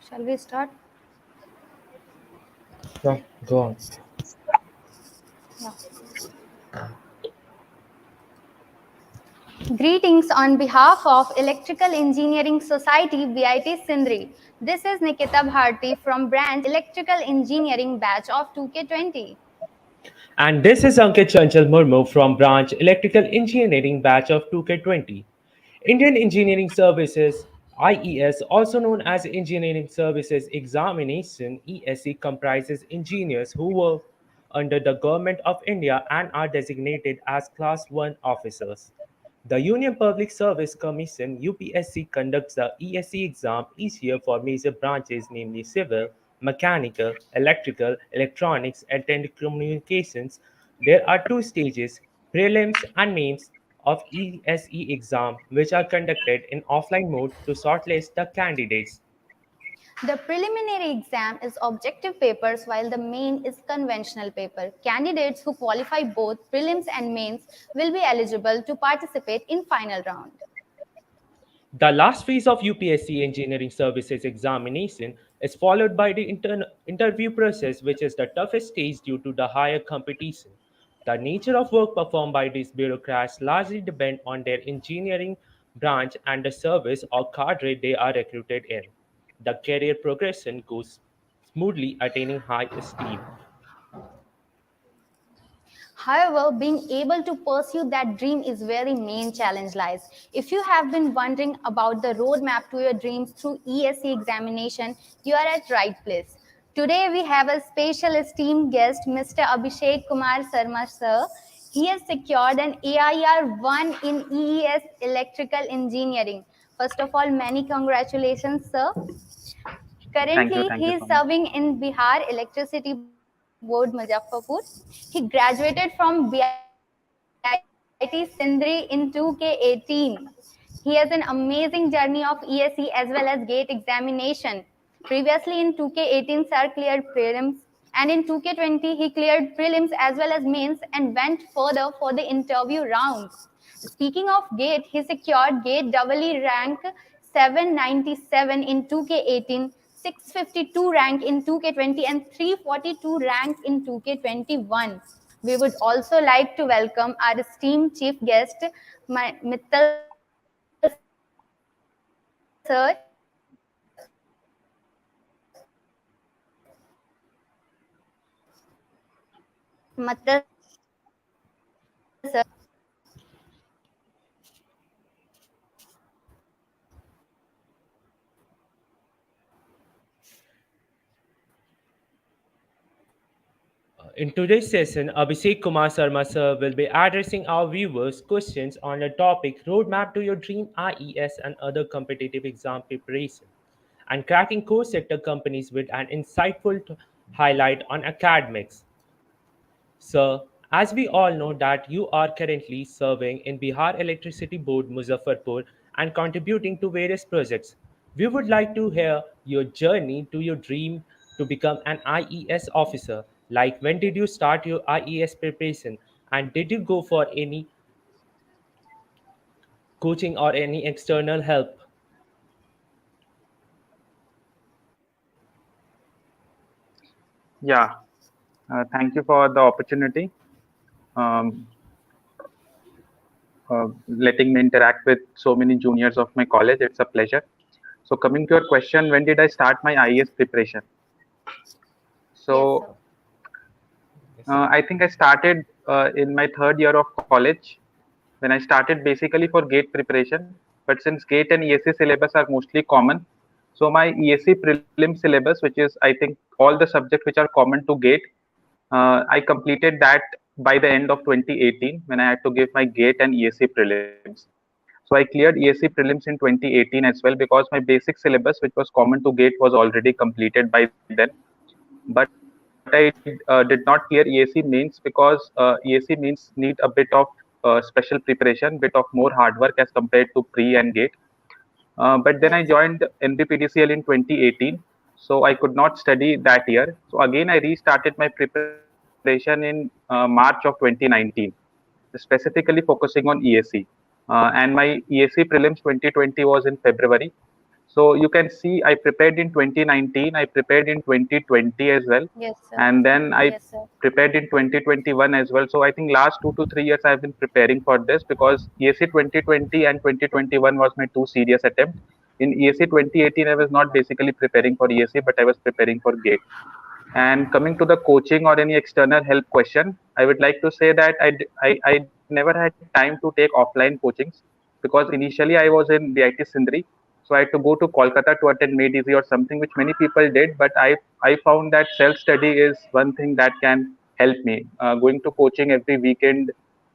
Shall we start? Yeah, go on. Yeah. Greetings on behalf of Electrical Engineering Society VIT Sindri. This is Nikita Bharti from branch Electrical Engineering batch of 2K20. And this is Ankit Chanchal Murmu from branch Electrical Engineering batch of 2K20. Indian Engineering Services IES, also known as Engineering Services Examination ESE, comprises engineers who work under the Government of India and are designated as Class 1 officers. The Union Public Service Commission UPSC conducts the ESE exam each year for major branches, namely civil, mechanical, electrical, electronics, and telecommunications. There are two stages, prelims and mains, of ESE exam, which are conducted in offline mode to shortlist the candidates. The preliminary exam is objective papers while the main is conventional paper. Candidates who qualify both prelims and mains will be eligible to participate in final round. The last phase of UPSC Engineering Services examination is followed by the interview process, which is the toughest stage due to the higher competition. The nature of work performed by these bureaucrats largely depend on their engineering branch and the service or cadre they are recruited in. The career progression goes smoothly, attaining high esteem. However, being able to pursue that dream is where the main challenge lies. If you have been wondering about the roadmap to your dreams through ESE examination, you are at right place. Today we have a special esteemed guest, Mr. Abhishek Kumar Sharma sir. He has secured an AIR-1 in EES Electrical Engineering. First of all, many congratulations, sir. Currently, Thank he you is so much. serving in Bihar Electricity Board, Muzaffarpur. He graduated from BIT Sindri in 2K18. He has an amazing journey of ESE as well as GATE examination. Previously in 2K18, sir cleared prelims, and in 2K20, he cleared prelims as well as mains and went further for the interview rounds. Speaking of GATE, he secured GATE EE rank 797 in 2K18, 652 rank in 2K20, and 342 rank in 2K21. We would also like to welcome our esteemed chief guest, Mittal sir. Mittal sir. In today's session, Abhishek Kumar Sharma sir will be addressing our viewers' questions on the topic Roadmap to Your Dream IES and Other Competitive Exam Preparation and cracking core sector companies with an insightful highlight on academics. Sir, as we all know that you are currently serving in Bihar Electricity Board Muzaffarpur and contributing to various projects. We would like to hear your journey to your dream to become an IES officer. Like when did you start your IES preparation and did you go for any coaching or any external help? Yeah, thank you for the opportunity. Um, Letting me interact with so many juniors of my college. It's a pleasure. So, coming to your question, when did I start my IES preparation? Yes, So, sir. Yes, sir. I think I started in my third year of college when I started basically for GATE preparation. But since GATE and ESE syllabus are mostly common, so my ESE prelim syllabus, which is I think all the subjects which are common to GATE, I completed that by the end of 2018 when I had to give my GATE and ESE prelims. So I cleared ESE prelims in 2018 as well because my basic syllabus, which was common to GATE, was already completed by then. But I did not clear ESE mains because ESE mains need a bit of special preparation, bit of more hard work as compared to pre and GATE. But then I Yes, joined sir. NBPDCL in 2018, so I could not study that year. So again, I restarted my preparation in March of 2019, specifically focusing on ESE. And my ESE prelims 2020 was in February. So you can see I prepared in 2019, I prepared in 2020 as well, Yes, sir. and then I Yes, sir. prepared in 2021 as well. So I think last 2 to 3 years I've been preparing for this because ESE 2020 and 2021 was my two serious attempt. In ESE 2018, I was not basically preparing for ESE, but I was preparing for GATE. And coming to the coaching or any external help question, I would like to say that I never had time to take offline coachings because initially I was in BIT Sindri. So I had to go to Kolkata to attend Made Easy or something, which many people did. But I found that self study is one thing that can help me. Going to coaching every weekend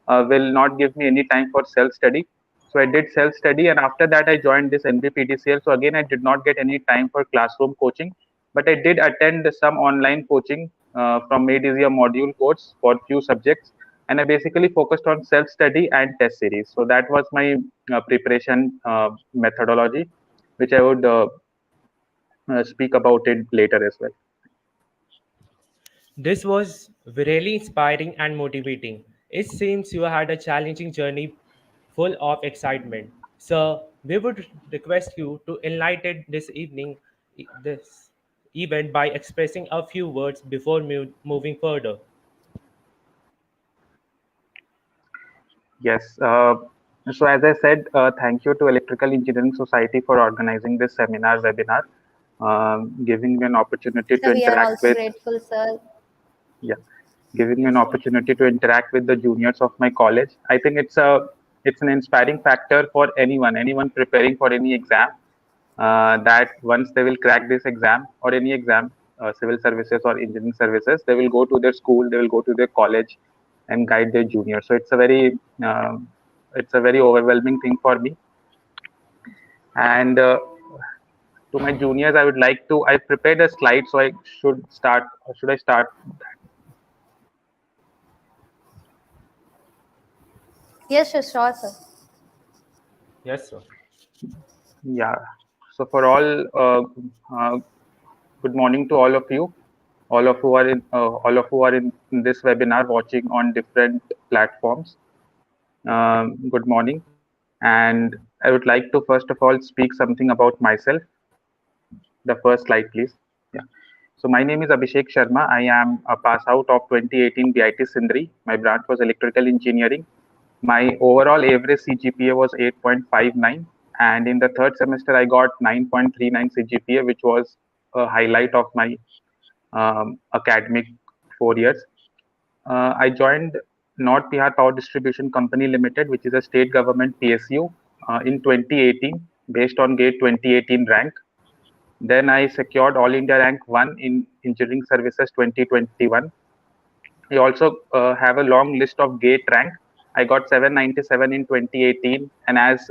will not give me any time for self study. So I did self study, and after that I joined this NBPDCL. So again, I did not get any time for classroom coaching, but I did attend some online coaching from Made Easier module course for few subjects, and I basically focused on self study and test series. So that was my preparation methodology, which I would speak about it later as well. This was really inspiring and motivating. It seems you had a challenging journey full of excitement. So, we would request you to enlighten this event by expressing a few words before moving further. Yes. So as I said, thank you to Electrical Engineering Society for organizing this seminar webinar, giving me an opportunity to Sir, we are interact also with, grateful, sir. yeah, giving me Yes, an sir. opportunity to interact with the juniors of my college. I think it's an inspiring factor for anyone preparing for any exam, that once they will crack this exam or any exam, civil services or engineering services, they will go to their school, they will go to their college and guide their juniors. So it's a very overwhelming thing for me. And to my juniors, I would like to. I prepared a slide, so I should start. Or should I start? Yes, sure, sure, sir. Yes, sir. Yeah. So for all, uh, good morning to all of you. All of who are in this webinar watching on different platforms. Good morning. And I would like to first of all speak something about myself. The first slide, please. Yeah. So my name is Abhishek Sharma. I am a pass out of 2018 BIT Sindri. My branch was electrical engineering. My overall average CGPA was 8.59, and in the third semester I got 9.39 CGPA, which was a highlight of my academic 4 years. I joined North Bihar Power Distribution Company Limited, which is a state government PSU, in 2018, based on GATE 2018 rank. Then I secured All India Rank 1 in Engineering Services 2021. I also have a long list of gate rank. I got 797 in 2018, and as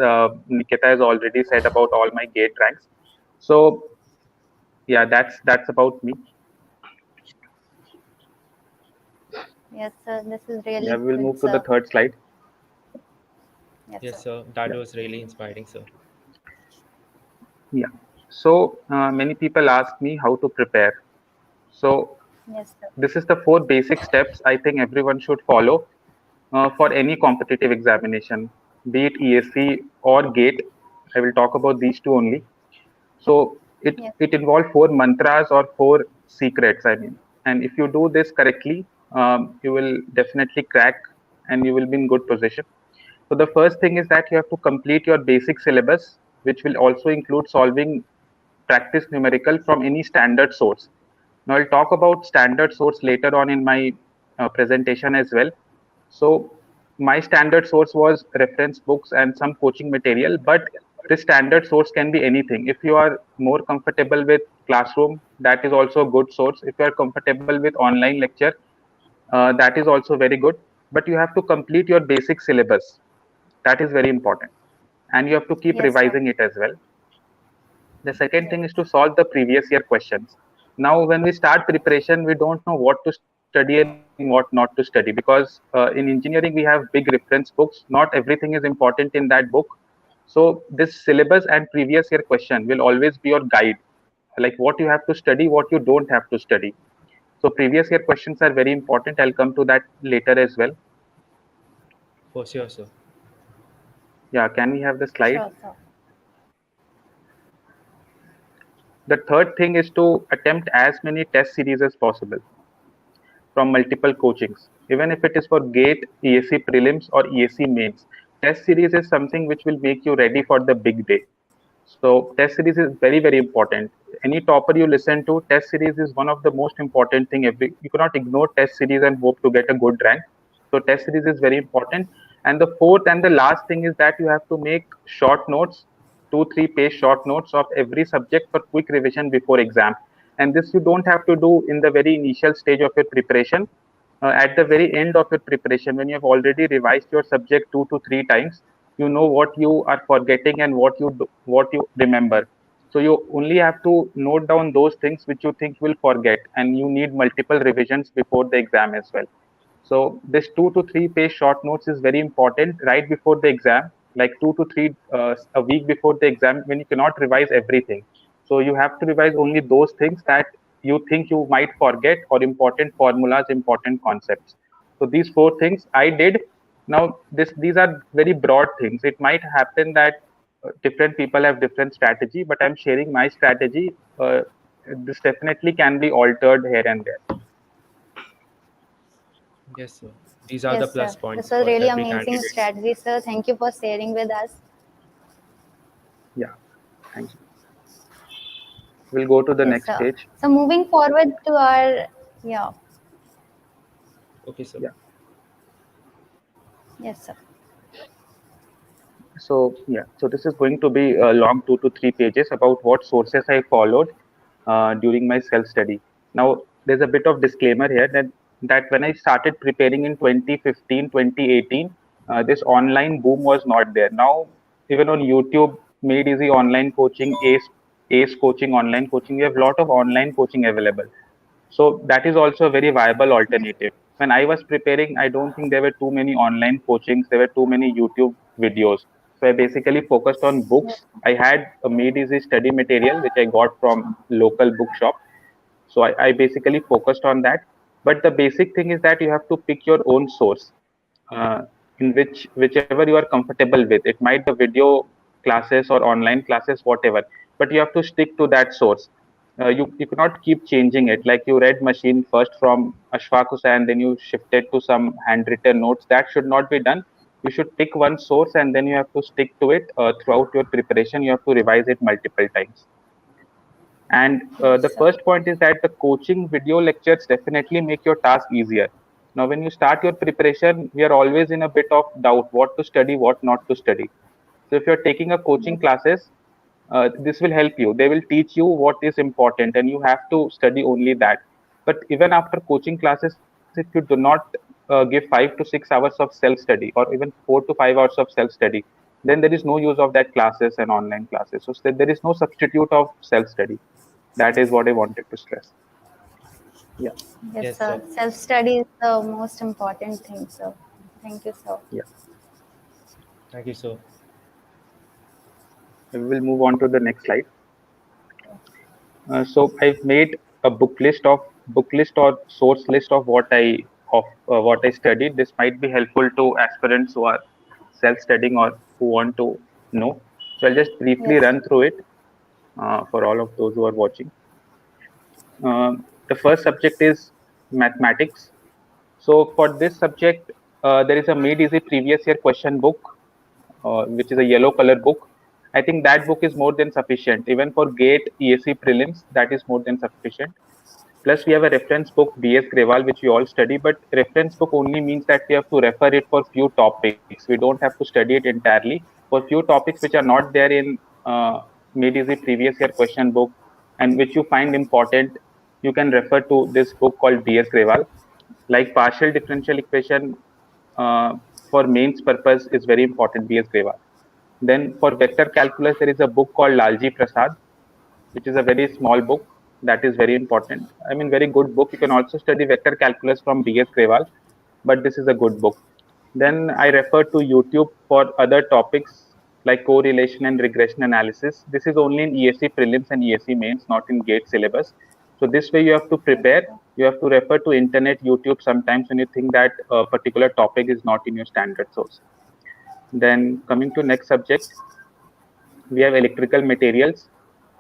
Nikita has already said about all my gate ranks. So yeah, that's about me. Yes, sir. This is Yeah, really we will good, move to the sir. third slide. Yes, Yes, sir. sir. That Yeah, was really inspiring, sir. yeah. So many people ask me how to prepare. So Yes, sir. this is the four basic steps I think everyone should follow for any competitive examination, be it ESE or GATE. I will talk about these two only. So Yes, it involves four mantras or four secrets, I mean. And if you do this correctly, you will definitely crack and you will be in good position. So the first thing is that you have to complete your basic syllabus, which will also include solving practice numerical from any standard source. Now I'll talk about standard source later on in my presentation as well. So my standard source was reference books and some coaching material, but this standard source can be anything. If you are more comfortable with classroom, that is also a good source. If you are comfortable with online lecture, that is also very good. But you have to complete your basic syllabus. That is very important. And you have to keep yes, sir. revising it as well. The second Yes, thing is to solve the previous year questions. Now, when we start preparation, we don't know what to study and what not to study because in engineering we have big reference books. Not everything is important in that book. So this syllabus and previous year question will always be your guide, like what you have to study, what you don't have to study. So previous year questions are very important. I'll come to that later as well. For sure, sir. Yeah, can we have the slide? sure, sir. The third thing is to attempt as many test series as possible from multiple coachings, even if it is for GATE, ESE prelims, or ESE mains. Test series is something which will make you ready for the big day. So, test series is very, very important. Any topper you listen to, test series is one of the most important thing. You cannot ignore test series and hope to get a good rank. So, test series is very important. And the fourth and the last thing is that you have to make short notes, 2 3 page short notes of every subject for quick revision before exam. And this you don't have to do in the very initial stage of your preparation. At the very end of your preparation, when you have already revised your subject 2 to 3 times, you know what you are forgetting and what you remember. So you only have to note down those things which you think will forget, and you need multiple revisions before the exam as well. So this 2 to 3 page short notes is very important right before the exam, like 2 to 3 a week before the exam, when you cannot revise everything. So you have to revise only those things that you think you might forget, or important formulas, important concepts. So these four things I did. Now these are very broad things. It might happen that different people have different strategy, but I'm sharing my strategy. This definitely can be altered here and there. Yes, sir. These are the Yes, plus sir. points This was for really every amazing candidate. strategy, sir. Thank you for sharing with us. Yeah, thank you. We'll go to the Yes, next sir. page. So moving forward to our, yeah, Okay, sir. Yeah. yes, sir. So yeah, so this is going to be a long 2 to 3 pages about what sources I followed during my self study. Now there's a bit of disclaimer here that when I started preparing in 2015, 2018, this online boom was not there. Now even on YouTube, Made Easy online coaching, Ace coaching, online coaching, we have a lot of online coaching available. So that is also a very viable Yes, alternative. When I was preparing, I don't think there were too many online coachings, there were too many YouTube videos. So I basically focused on yes, books. I had a made easy study material which I got from local bookshop. So I basically focused on that. But the basic thing is that you have to pick your own source, uh, in whichever you are comfortable with. It might be a video classes or online classes, whatever, but you have to stick to that source. You cannot keep changing it. Like you read machine first from Ashfakusa and then you shifted to some handwritten notes. That should not be done. You should pick one source and then you have to stick to it throughout your preparation. You have to revise it multiple times. And yes, the sir. first point is that the coaching video lectures definitely make your task easier. Now, when you start your preparation, we are always in a bit of doubt what to study, what not to study. So, if you're taking a coaching Yes, classes, this will help you. They will teach you what is important, and you have to study only that. But even after coaching classes, if you do not give 5 to 6 hours of self study or even 4 to 5 hours of self study, then there is no use of that classes and online classes. So there is no substitute of self study. That is what I wanted to stress. Yeah, Yes, Yes, sir. sir. Self-study is the most important thing, sir. Thank you, sir. yeah. Thank you, sir. We will move on to the next slide. So I've made a book list or source list of what I studied. This might be helpful to aspirants who are self-studying or who want to know. So I'll just briefly Yes, run through it for all of those who are watching. The first subject is mathematics. So for this subject, there is a made easy previous year question book, which is a yellow color book. I think that book is more than sufficient. Even for GATE ESE prelims, that is more than sufficient. Plus, we have a reference book, B.S. Grewal, which we all study, but reference book only means that we have to refer it for few topics. We don't have to study it entirely. For few topics which are not there in made easy previous year question book and which you find important, you can refer to this book called B.S. Grewal. Like partial differential equation uh, for mains purpose is very important, B.S. Grewal. Then for vector calculus, there is a book called Lalji Prasad, which is a very small book that is very important. I mean, very good book. You can also study vector calculus from B.S. Grewal, but this is a good book. Then I refer to YouTube for other topics like correlation and regression analysis. This is only in ESE prelims and ESE mains, not in GATE syllabus. So this way you have to yes, prepare. sir. You have to refer to internet, YouTube sometimes when you think that a particular topic is not in your standard source. Then coming to next subject, we have electrical materials.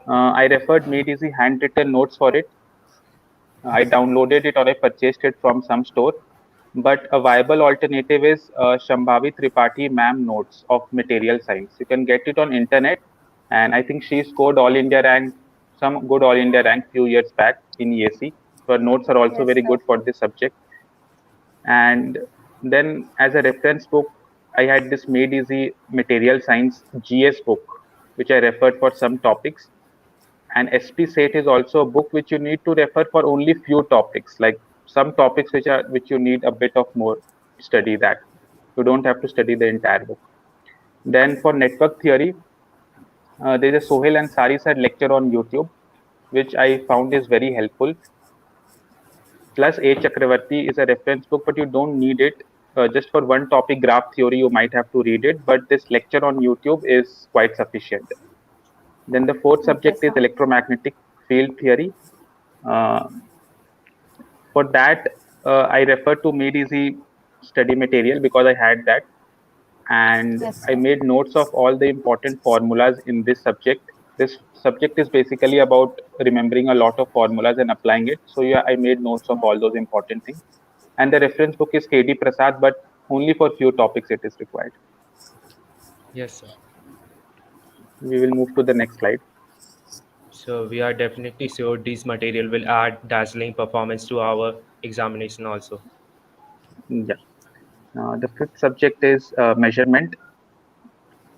I referred made easy handwritten notes for it. I downloaded it or I purchased it from some store. But a viable alternative is Shambhavi Tripathi ma'am notes of material science. You can get it on internet, and I think she scored all India rank, some good all India rank few years back in ESE. Her notes are also Yes, very sir. good for this subject. And then as a reference book, I had this Made Easy Material Science GS book, which I referred for some topics. And SP set is also a book which you need to refer for only few topics, like some topics which you need a bit of more study that. You don't have to study the entire book. Then for network theory, there is a Sohail and Sari sir lecture on YouTube, which I found is very helpful. Plus, A. Chakravarti is a reference book, but you don't need it. Just for one topic, graph theory, you might have to read it, but this lecture on YouTube is quite sufficient. Then the fourth Okay, subject is sir. electromagnetic field theory. Uh, for that, I refer to Made Easy study material because I had that, and Yes, I sir. made notes of all the important formulas in this subject. This subject is basically about remembering a lot of formulas and applying it. So yeah, I made notes of Yes, all those sir. important things. And the reference book is KD Prasad, but only for few topics it is required. Yes, sir. We will move to the next slide. So we are definitely sure this material will add dazzling performance to our examination also. Yeah. The fifth subject is measurement.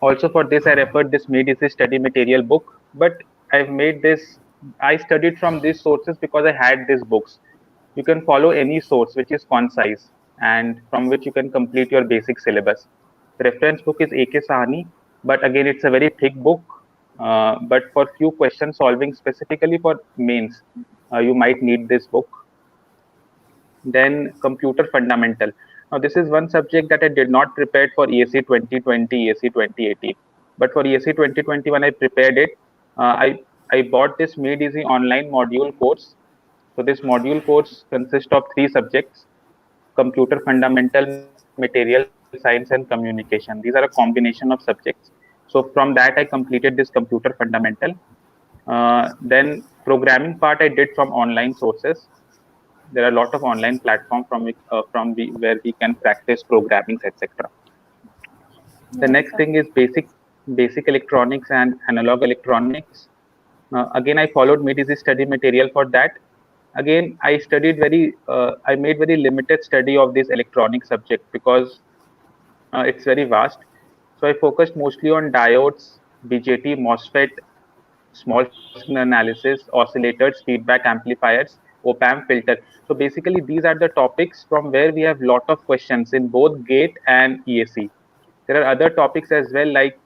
Also for this, I referred this Made Easy study material book, but I've made this. I studied from these sources because I had these books. You can follow any source which is concise and from which you can complete your basic syllabus. The reference book is AK Sahani, but again, it's a very thick book. But for few question solving specifically for mains, you might need this book. Then computer fundamental. Now this is one subject that I did not prepare for ESE 2020, ESE 2018, but for ESE 2021 I prepared it. I bought this Made Easy online module course. So this module course consists of three subjects: computer fundamental, material science, and communication. These are a combination of subjects. So from that I completed this computer fundamental. Then programming part I did from online sources. There are a lot of online platforms where we can practice programming, etc. The Yes, next sir. thing is basic electronics and analog electronics. Again, I followed made easy study material for that. Again, I made very limited study of this electronic subject because it's very vast. So I focused mostly on diodes, BJT, MOSFET, small signal analysis, oscillators, feedback amplifiers, op-amp filter. So basically these are the topics from where we have lot of questions in both gate and ESE. There are other topics as well, like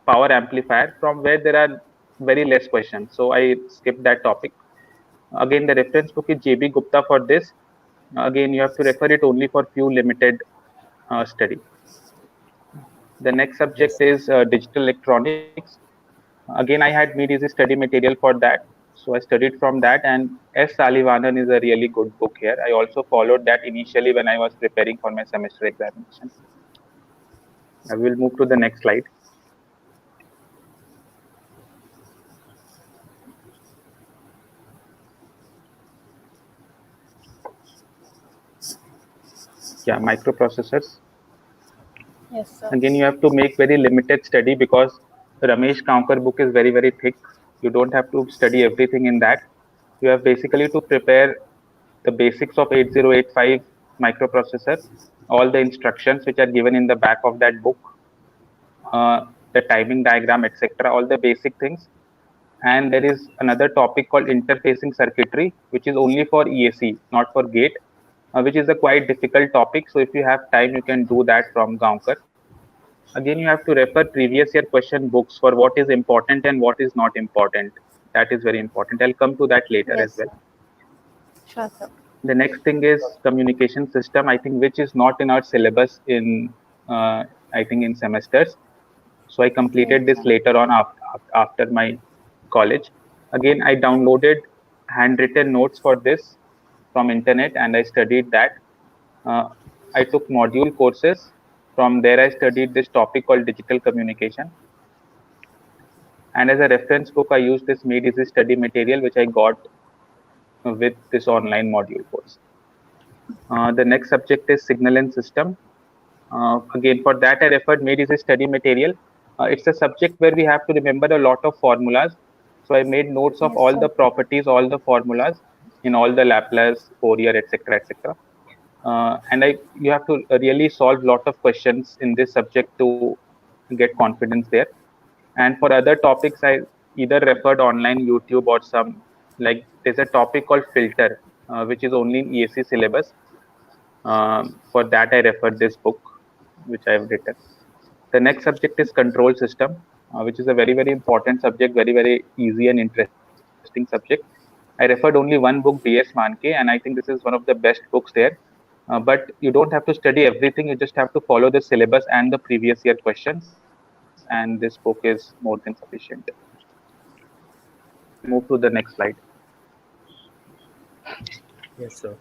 power amplifier, from where there are very less questions, so I skipped that topic. Again, the reference book is JB Gupta for this. Again, you have to refer it only for few limited study. The next subject Yes. is digital electronics. Again, I had made easy study material for that, so I studied from that. And S. Salivanan is a really good book here. I also followed that initially when I was preparing for my semester examination. I will move to the next slide. Yeah, microprocessors. Yes, sir. Again, you have to make very limited study because Ramesh Kankar book is very, very thick. You don't have to study everything in that. You have basically to prepare the basics of 8085 microprocessor, all the instructions which are given in the back of that book, the timing diagram, etc., all the basic things. And there is another topic called interfacing circuitry, which is only for ESE, not for gate, which is a quite difficult topic. So if you have time, you can do that from Gaonkar. Again, you have to refer previous year question books for what is important and what is not important. That is very important. I'll come to that later as Yes, well. sir. Sure, sir. The next thing is communication system, I think, which is not in our syllabus in, I think, in semesters. So I Yes, completed this sir. later on after my college. Again, I downloaded handwritten notes for this from internet and I studied that. Uh, I took module courses. From there, I studied this topic called digital communication. And as a reference book, I used this Made Easy study material, which I got with this online module course. The next subject is signal and system. Again, for that, I referred Made Easy study material. It's a subject where we have to remember a lot of formulas. So I made notes of Yes, all sir. the properties, all the formulas in all the Laplace, Fourier, etc., etc. And you have to really solve lot of questions in this subject to get confidence there. And for other topics, I either referred online YouTube or some, like there's a topic called filter, which is only in ESE syllabus. For that, I referred this book, which I have written. The next subject is control system, which is a very, very important subject, very, very easy and interesting subject. I referred only one book, DS Manke, and I think this is one of the best books there. But you don't have to study everything, you just have to follow the syllabus and the previous year questions, and this book is more than sufficient. I'll move to the next slide. Yes, sir.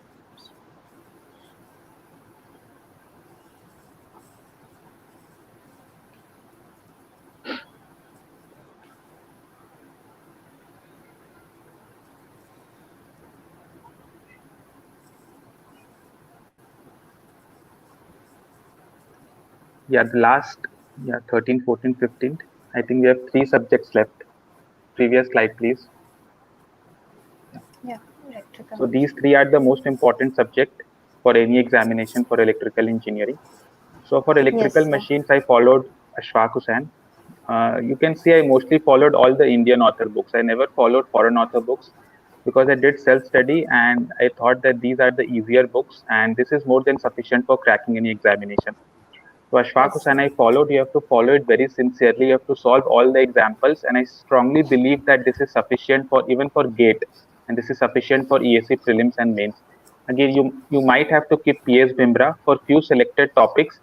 Yeah, the last, yeah, 13, 14, 15. I think we have three subjects left. Previous slide, please. Yeah, electrical So these machine. three are the most important subject for any examination for electrical engineering. So for Yes, electrical sir. machines, I followed Ashfaq Hussain. You can see I mostly followed all the Indian author books. I never followed foreign author books because I did self-study and I thought that these are the easier books and this is more than sufficient for cracking any examination. So Ashfaq Yes, Hussain, sir. I followed. You have to follow it very sincerely. You have to solve all the examples, and I strongly believe that this is sufficient for even for GATE, and this is sufficient for ESE prelims and mains. Again, you might have to keep PS Bimra for few selected topics,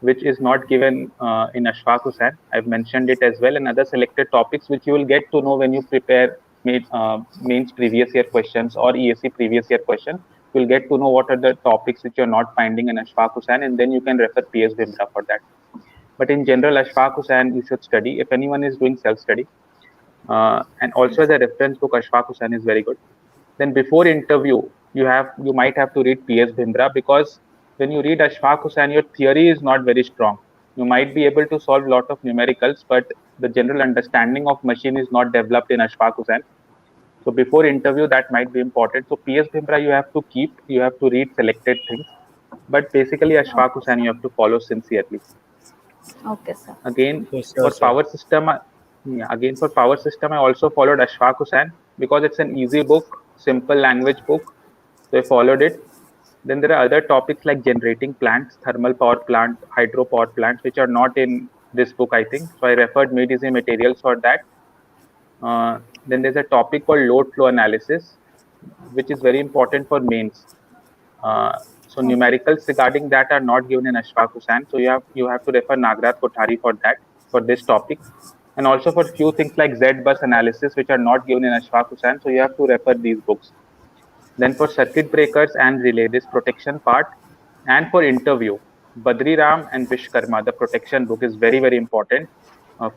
which is not given in Ashfaq Hussain. I've mentioned it as well, and other selected topics which you will get to know when you prepare mains previous year questions or ESE previous year question. You'll get to know what are the topics which you're not finding in Ashfaq Hussain, and then you can refer PS Bimra for that. But in general, Ashfaq Hussain you should study if anyone is doing self study. And also as a reference book, Ashfaq Hussain is very good. Then before interview, you might have to read PS Bhimra because when you read Ashfaq Hussain, your theory is not very strong. You might be able to solve a lot of numericals, but the general understanding of machine is not developed in Ashfaq Hussain. So before interview, that might be important. So PS Bhimra you have to keep, you have to read selected things. But basically Ashfaq Okay, Hussain sir. you have to follow sincerely. Okay, sir. Again, For sure, for sir. power system, yeah, again for power system, I also followed Ashfaq Hussain because it's an easy book, simple language book. So I followed it. Then there are other topics like generating plants, thermal power plant, hydro power plants, which are not in this book, I think. So I referred made easy materials for that. Then there's a topic called load flow analysis, which is very important for mains. Uh, so Okay. numericals regarding that are not given in Ashfaq Hussain. So you have to refer Nagrat Kothari for that, for this topic. And also for few things like Z bus analysis, which are not given in Ashfaq Hussain. So you have to refer these books. Then for circuit breakers and relay, this protection part, and for interview, Badri Ram and Vishkarma, the protection book is very, very important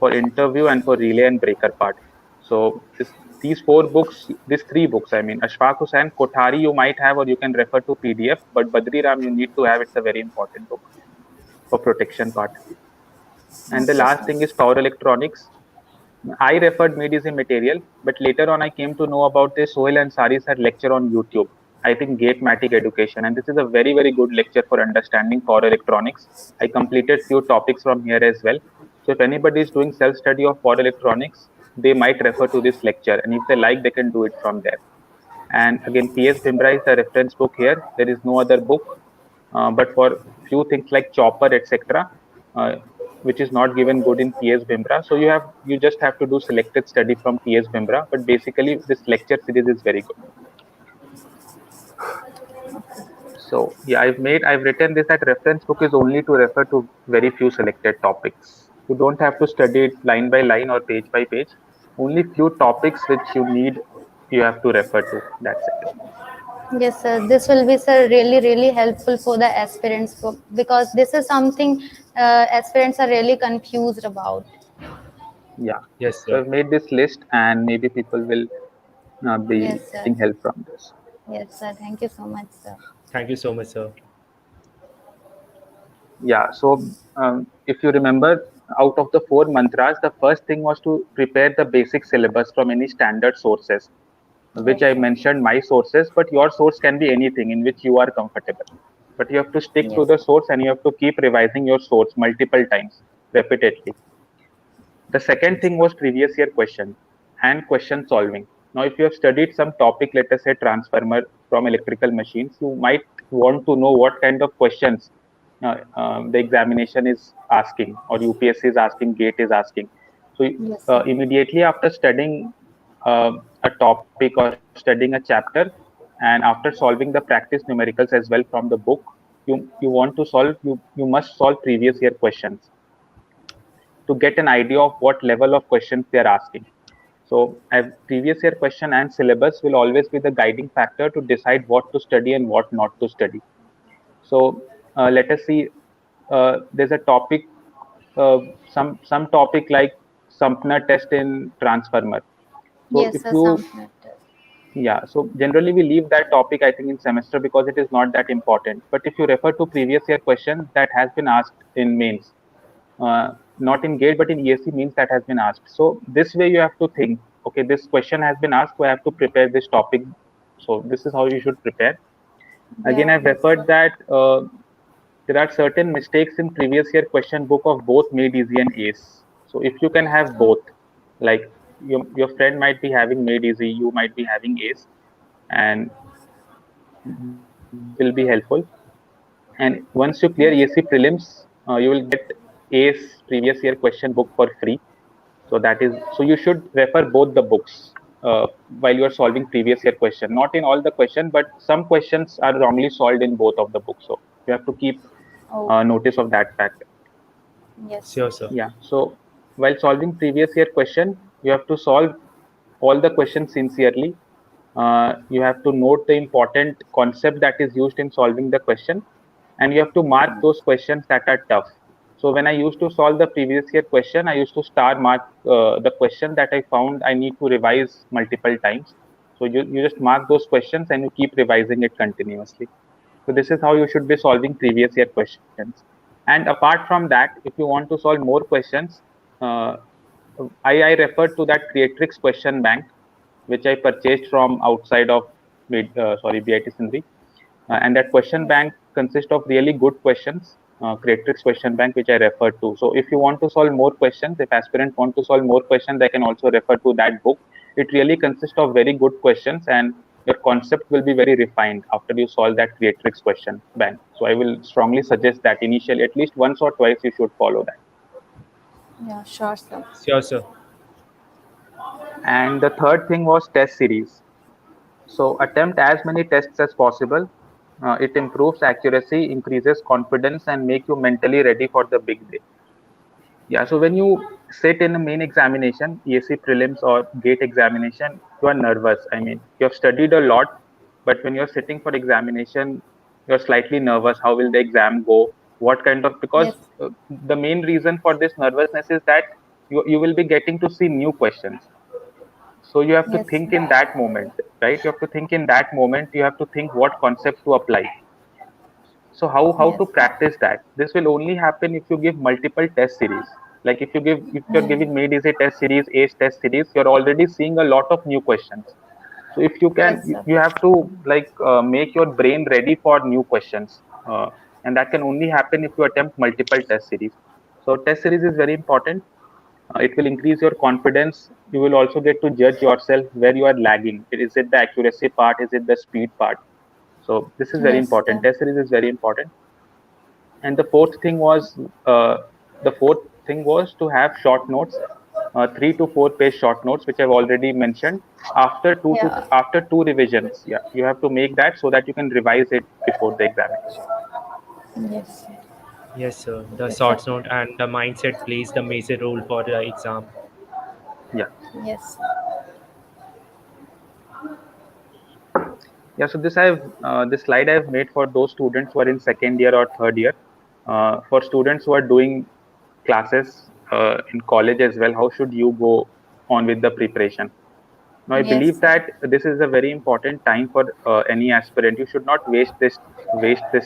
for interview and for relay and breaker part. So these four books, these three books, I mean, Ashfaq Hussain, Kothari you might have or you can refer to PDF, but Badri Ram you need to have. It's a very important book for protection part. And the Okay, last sir. thing is power electronics. I referred made as a material, but later on I came to know about this. Sohail Ansari's had lecture on YouTube. I think Gate-matic education, and this is a very very good lecture for understanding power electronics. I completed few topics from here as well. So if anybody is doing self-study of power electronics, they might refer to this lecture, and if they like, they can do it from there. And again, P.S. Bimra is the reference book here. There is no other book, but for few things like chopper, etc., uh, which is not given good in P.S. Bimra. So you just have to do selected study from P.S. Bimra. But basically, this lecture series is very good. So yeah, I've written this that reference book is only to refer to very few selected topics. You don't have to study it line by line or page by page. Only few topics which you need, you have to refer to. That's it. Yes, sir. This will be, sir, really, really helpful for the aspirants because this is something aspirants are really confused about. Yeah. Yes, So sir. I've made this list, and maybe people will be Yes, sir. getting help from this. Yes, sir. Thank you so much, sir. Thank you so much, sir. Yeah. So if you remember, out of the four mantras, the first thing was to prepare the basic syllabus from any standard sources, which I Okay. mentioned my sources, but your source can be anything in which you are comfortable. But you have to stick to Yes. the source and you have to keep revising your source multiple times, repeatedly. The second Yes. thing was previous year question and question solving. Now, if you have studied some topic, let us say transformer from electrical machines, you might want to know what kind of questions the examination is asking or UPSC is asking, GATE is asking. So, Yes, sir. immediately after studying a topic or studying a chapter, and after solving the practice numericals as well from the book, you want to solve, you must solve previous year questions to get an idea of what level of questions they are asking. So, previous year question and syllabus will always be the guiding factor to decide what to study and what not to study. So, let us see. There's a topic, some topic like Sampner test in transformer. So, Yes, if sir. you Some matter. yeah, so generally we leave that topic, I think, in semester because it is not that important. But if you refer to previous year question that has been asked in mains, not in gate but in ESE means that has been asked. So this way you have to think, okay, this question has been asked, so I have to prepare this topic. So this is how you should prepare. Again, Yeah. I've Yes, referred sir. that there are certain mistakes in previous year question book of both made easy and ACE. So if you can have Oh, both, like your friend might be having made easy, you might be having ACE, and this will be helpful. And once you clear ESE prelims, you will get ACE previous year question book for free. So you should refer both the books while you are solving previous year question. Not in all the question, but some questions are wrongly solved in both of the books. So you have to keep okay. notice of that fact. Yes, sir. Sure, sir. Yeah. So while solving previous year question, you have to solve all the questions sincerely. You have to note the important concept that is used in solving the question, and you have to mark those questions that are tough. So when I used to solve the previous year question, I used to star mark the question that I found I need to revise multiple times. So you just mark those questions and you keep revising it continuously. So this is how you should be solving previous year questions. And apart from that, if you want to solve more questions, uh, I referred to that Creatrix question bank, which I purchased from outside of BIT Sindri. And that question Yes. bank consists of really good questions, Creatrix question bank, which I referred to. So if you want to solve more questions, if aspirants want to solve more questions, they can also refer to that book. It really consists of very good questions, and your concept will be very refined after you solve that creatrix question bank. So I will strongly suggest that initially at least once or twice you should follow that. Yeah, sure, sir. Sure, sir. And the third thing was test series. So attempt as many tests as possible. It improves accuracy, increases confidence, and make you mentally ready for the big day. Yeah, so when you sit in a main examination, ESE prelims or gate examination, you are nervous. I mean, you have studied a lot, but when you're sitting for examination, you're slightly nervous. How will the exam go? What kind of, because Yes, the main reason for this nervousness is that you will be getting to see new questions. So you have to yes, think in that moment, right? You have to think in that moment. You have to think what concept to apply. So how yes, to practice that? This will only happen if you give multiple test series. Like if you're giving made easy test series, ACE test series, you're already seeing a lot of new questions. So if you can, yes, sir. you have to like make your brain ready for new questions, and that can only happen if you attempt multiple test series. So test series is very important. It will increase your confidence. You will also get to judge yourself where you are lagging. Is it the accuracy part? Is it the speed part? So this is very Yes, important. sir. Test series is very important. And uh, the fourth thing was to have short notes, 3 to 4 page short notes, which I've already mentioned. Yeah, After two revisions, yeah, you have to make that so that you can revise it before the examination. yes, Yes, sir. The yes, sir. short note and the mindset plays the major role for the exam. Yeah, Yes, yeah. So this slide I've made for those students who are in second year or third year. For students who are doing classes in college as well, how should you go on with the preparation? Now, I yes, believe sir. that this is a very important time for any aspirant. You should not waste this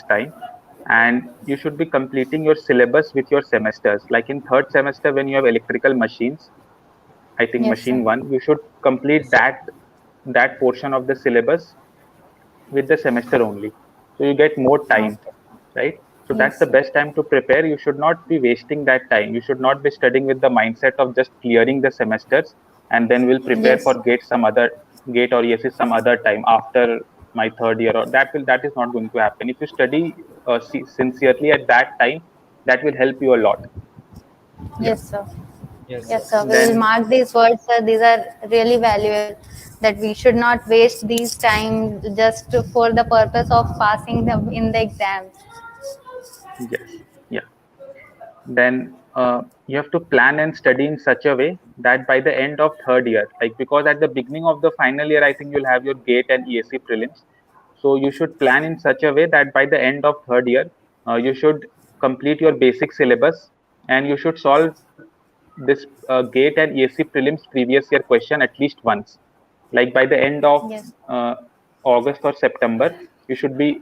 time, and you should be completing your syllabus with your semesters. Like in third semester, when you have electrical machines, I think Yes, sir. machine one, you should complete Yes, sir. that portion of the syllabus with the semester only. So you get more time, Okay. right? So that's Yes, the sir. best time to prepare. You should not be wasting that time. You should not be studying with the mindset of just clearing the semesters and then we'll prepare for Yes, gate or ESE some other time after my third year. Or that is not going to happen. If you study sincerely at that time, that will help you a lot. Yeah. yes, sir. Yes, sir. Yes, sir. We will Then mark these words, sir. These are really valuable. That we should not waste these time just for the purpose of passing them in the exams. yes, yeah. Then you have to plan and study in such a way that by the end of third year, like because at the beginning of the final year, I think you'll have your gate and ESE prelims. So you should plan in such a way that by the end of third year, you should complete your basic syllabus and you should solve this gate and ESE prelims previous year question at least once. Like by the end of Yes, uh, August or September, you should be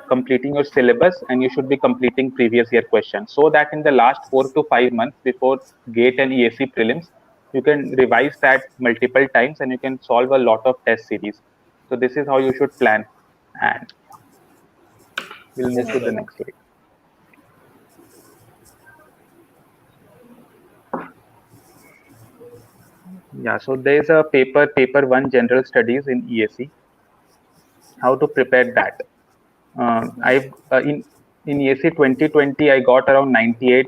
completing your syllabus and you should be completing previous year questions so that in the last 4 to 5 months before gate and ESE prelims, you can revise that multiple times and you can solve a lot of test series. So this is how you should plan. And we'll move Yes, to yes, the sir. sir. next slide. Yeah, so there's a paper one general studies in ESE. How to prepare that? I've in ESE 2020 I got around 98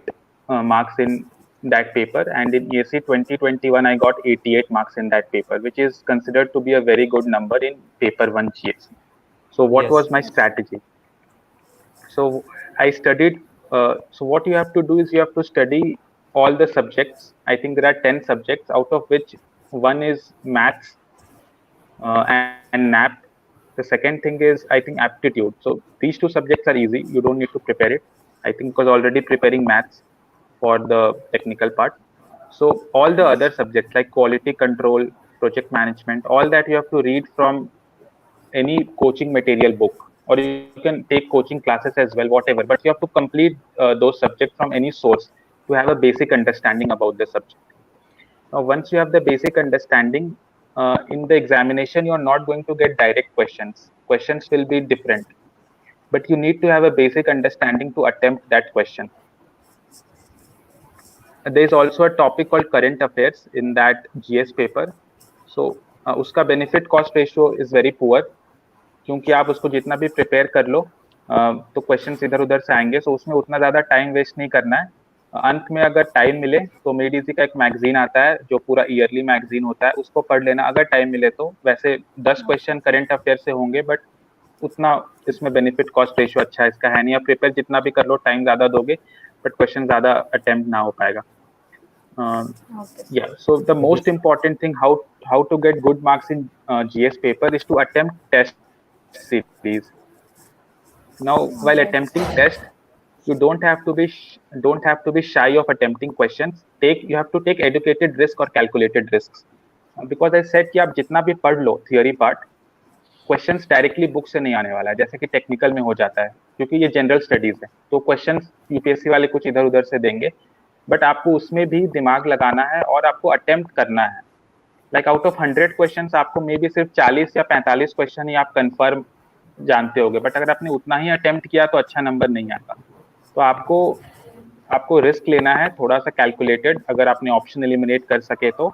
marks in that paper, and in ESE 2021 I got 88 marks in that paper, which is considered to be a very good number in paper one GS. So what Yes. was my strategy? So I studied. So what you have to do is you have to study all the subjects. I think there are 10 subjects, out of which one is maths and NAP. The second thing is, I think, aptitude. So these two subjects are easy. You don't need to prepare it. I think because already preparing maths for the technical part. So all the other Yes, subjects like quality control, project management, all that you have to read from any coaching material book, or you can take coaching classes as well, whatever. But you have to complete those subjects from any source to have a basic understanding about the subject. Now, once you have the basic understanding, in the examination, you are not going to get direct questions. Questions will be different, but you need to have a basic understanding to attempt that question. There is also a topic called current affairs in that GS paper. So उसका benefit cost ratio is very poor, क्योंकि आप उसको जितना भी prepare कर लो तो questions इधर उधर से आएंगे, सो उसमें उतना ज्यादा टाइम वेस्ट नहीं करना है। अंत में अगर टाइम मिले तो मेडीजी का एक मैगजीन आता है जो पूरा ईयरली मैगजीन होता है, उसको पढ़ लेना अगर टाइम मिले तो। वैसे 10 क्वेश्चन करंट अफेयर से होंगे, बट उतना इसमें बेनिफिट कॉस्ट रेशियो अच्छा है इसका है नहीं। आप प्रिपेयर जितना भी कर लो, टाइम ज्यादा दोगे बट क्वेश्चन ज्यादा अटेम्प्ट ना हो पाएगा। Okay. Yeah, so the most Yes. important thing how to get good marks in GS paper is to attempt test series. Now while Okay. attempting test, you don't have to be shy of attempting questions. You have to take educated risk or calculated risks, because I said कि आप जितना भी पढ़ लो theory part, questions directly book से नहीं आने वाला है, जैसे कि टेक्निकल में हो जाता है, क्योंकि ये जनरल स्टडीज है तो क्वेश्चंस यूपीएससी वाले कुछ इधर उधर से देंगे, बट आपको उसमें भी दिमाग लगाना है और आपको अटेम्प्ट करना है। लाइक आउट ऑफ 100 क्वेश्चंस आपको मे बी सिर्फ 40 या 45 क्वेश्चन ही आप कंफर्म जानते होगे, बट अगर आपने उतना ही अटेम्प्ट किया तो अच्छा नंबर नहीं आता। तो आपको आपको रिस्क लेना है थोड़ा सा कैलकुलेटेड, अगर आपने ऑप्शन एलिमिनेट कर सके तो,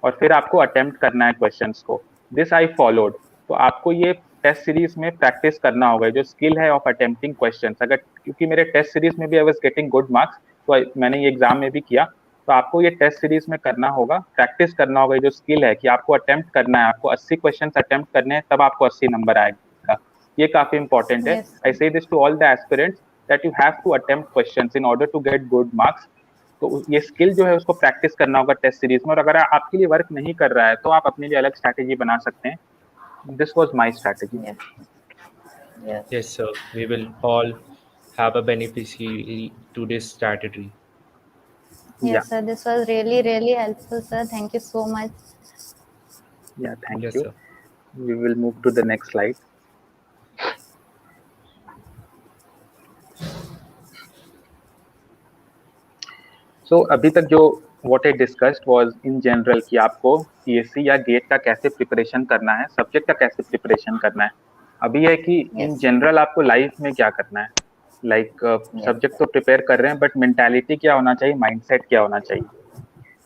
और फिर आपको अटेम्प्ट करना है क्वेश्चंस को। This I followed. तो आपको ये टेस्ट सीरीज में प्रैक्टिस करना होगा, जो स्किल है ऑफ अटेम्प्टिंग क्वेश्चंस। अगर क्योंकि मेरे टेस्ट सीरीज में भी I was getting good marks, तो मैंने ये एग्जाम में भी किया, तो आपको ये टेस्ट सीरीज में करना होगा, प्रैक्टिस करना होगा। जो स्किल है कि आपको अटेम्प्ट करना है, आपको 80 क्वेश्चन अटेम्प्ट करने हैं, तब आपको 80 नंबर आएगा। ये काफी इंपॉर्टेंट है। Yes. I say this to all the aspirants that you have to attempt questions in order to get good marks. तो ये स्किल जो है उसको प्रैक्टिस करना होगा टेस्ट सीरीज में, और अगर आपके लिए वर्क नहीं कर रहा है तो आप अपने लिए अलग स्ट्रैटेजी बना सकते हैं। This was my strategy. Yes. Yes. Yes, sir. We will all have a beneficiary to this strategy. या Yes, sir. This was really, really helpful, sir. Thank you so much. या thank Yes, you. sir. We will move to the next slide. So अभी तक जो what I discussed was in general कि आपको ESC या gate का कैसे preparation करना है, सब्जेक्ट का कैसे प्रिपरेशन करना है। अभी है कि इन Yes. जनरल आपको लाइफ में क्या करना है। Like Yes. सब्जेक्ट तो प्रिपेयर कर रहे हैं, बट मेंटालिटी क्या होना चाहिए, माइंडसेट क्या होना चाहिए,